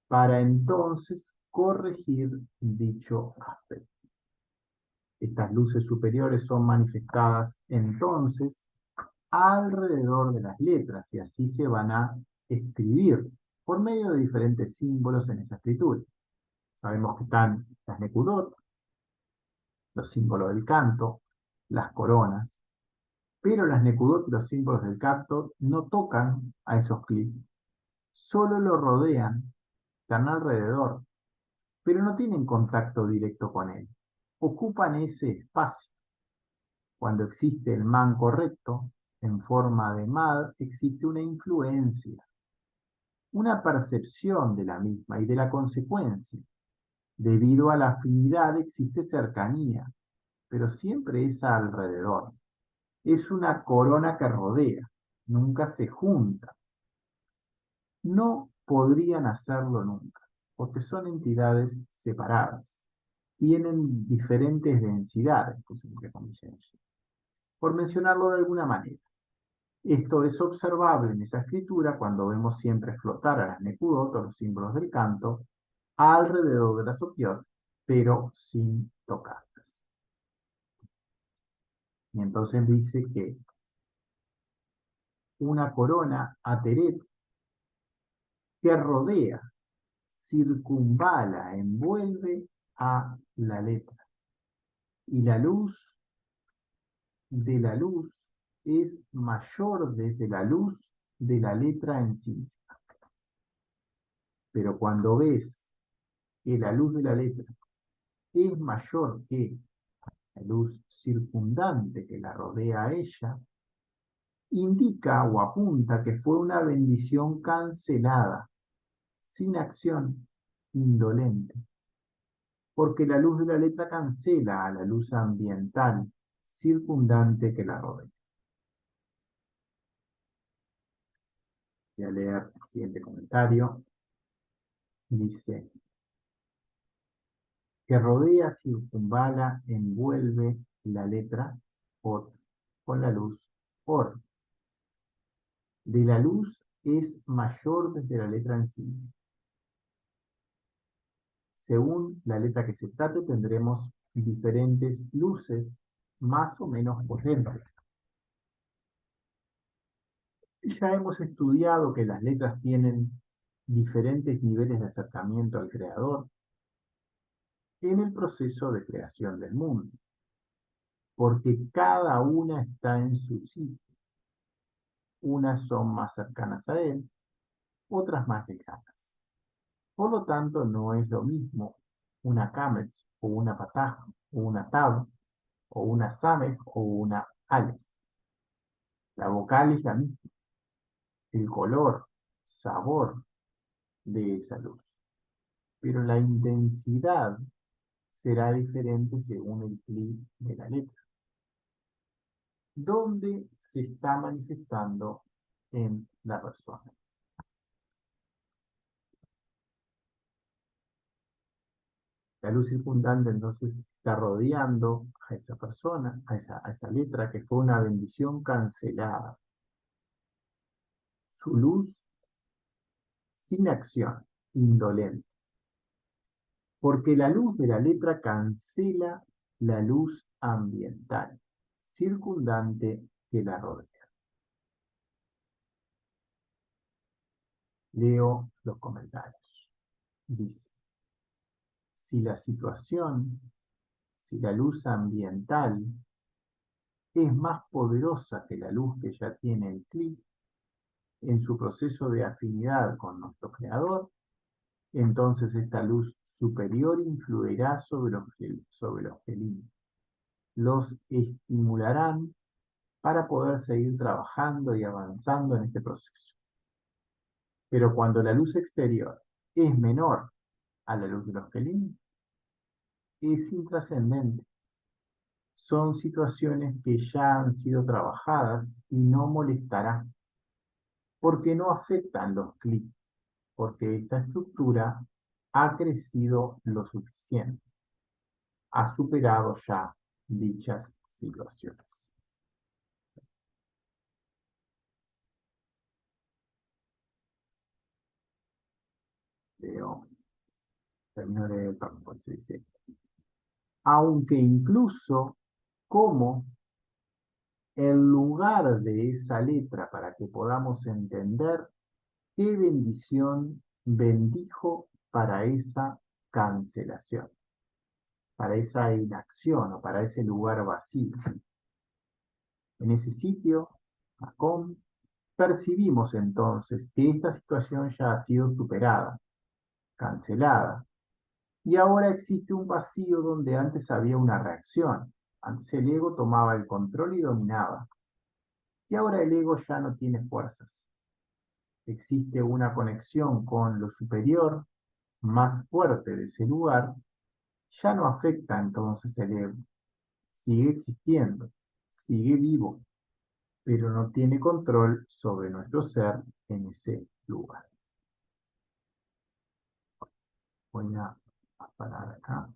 para entonces corregir dicho aspecto. Estas luces superiores son manifestadas entonces alrededor de las letras y así se van a escribir por medio de diferentes símbolos en esa escritura. Sabemos que están las nekudot, los símbolos del canto, las coronas, pero las nekudot y los símbolos del canto no tocan a esos clics, solo lo rodean, están alrededor, pero no tienen contacto directo con él. Ocupan ese espacio. Cuando existe el man correcto, en forma de mad, existe una influencia, una percepción de la misma y de la consecuencia. Debido a la afinidad existe cercanía, pero siempre es alrededor. Es una corona que rodea, nunca se junta. No podrían hacerlo nunca, porque son entidades separadas. Tienen diferentes densidades, pues, entre comillas, por mencionarlo de alguna manera. Esto es observable en esa escritura cuando vemos siempre flotar a las nekudot, o los símbolos del canto, alrededor de las opiot, pero sin tocarlas. Y entonces dice que una corona ateret que rodea, circunvala, envuelve a la letra. Y la luz de la luz es mayor desde la luz de la letra en sí. Pero cuando ves que la luz de la letra es mayor que la luz circundante que la rodea a ella, indica o apunta que fue una bendición cancelada, sin acción, indolente, porque la luz de la letra cancela a la luz ambiental circundante que la rodea. Voy a leer el siguiente comentario. Dice, que rodea, circunvala, envuelve la letra Ot con la luz Or. De la luz es mayor desde la letra en sí. Según la letra que se trate, tendremos diferentes luces más o menos potentes. Ya hemos estudiado que las letras tienen diferentes niveles de acercamiento al creador en el proceso de creación del mundo, porque cada una está en su sitio. Unas son más cercanas a él, otras más lejanas. Por lo tanto, no es lo mismo una Kametz o una Pataj o una Tab o una Samej o una Aleph. La vocal es la misma, el color, sabor de esa luz, pero la intensidad será diferente según el clic de la letra, donde se está manifestando en la persona. La luz circundante entonces está rodeando a esa persona, a esa letra que fue una bendición cancelada. Su luz sin acción, indolente. Porque la luz de la letra cancela la luz ambiental, circundante que la rodea. Leo los comentarios. Dice, si la situación, si la luz ambiental es más poderosa que la luz que ya tiene el clic en su proceso de afinidad con nuestro creador, entonces esta luz superior influirá sobre los felinos. Los estimularán para poder seguir trabajando y avanzando en este proceso. Pero cuando la luz exterior es menor a la luz de los felinos, es intrascendente. Son situaciones que ya han sido trabajadas y no molestarán, porque no afectan los clics, porque esta estructura ha crecido lo suficiente, ha superado ya dichas situaciones. Leo, termino de pues dice, aunque incluso como el lugar de esa letra para que podamos entender ¿Qué bendición bendijo para esa cancelación, para esa inacción o para ese lugar vacío? En ese sitio, Macom, percibimos entonces que esta situación ya ha sido superada, cancelada, y ahora existe un vacío donde antes había una reacción. Antes el ego tomaba el control y dominaba, y ahora el ego ya no tiene fuerzas. Existe una conexión con lo superior, más fuerte de ese lugar, ya no afecta entonces el ego. Sigue existiendo, sigue vivo, pero no tiene control sobre nuestro ser en ese lugar. Voy a parar acá.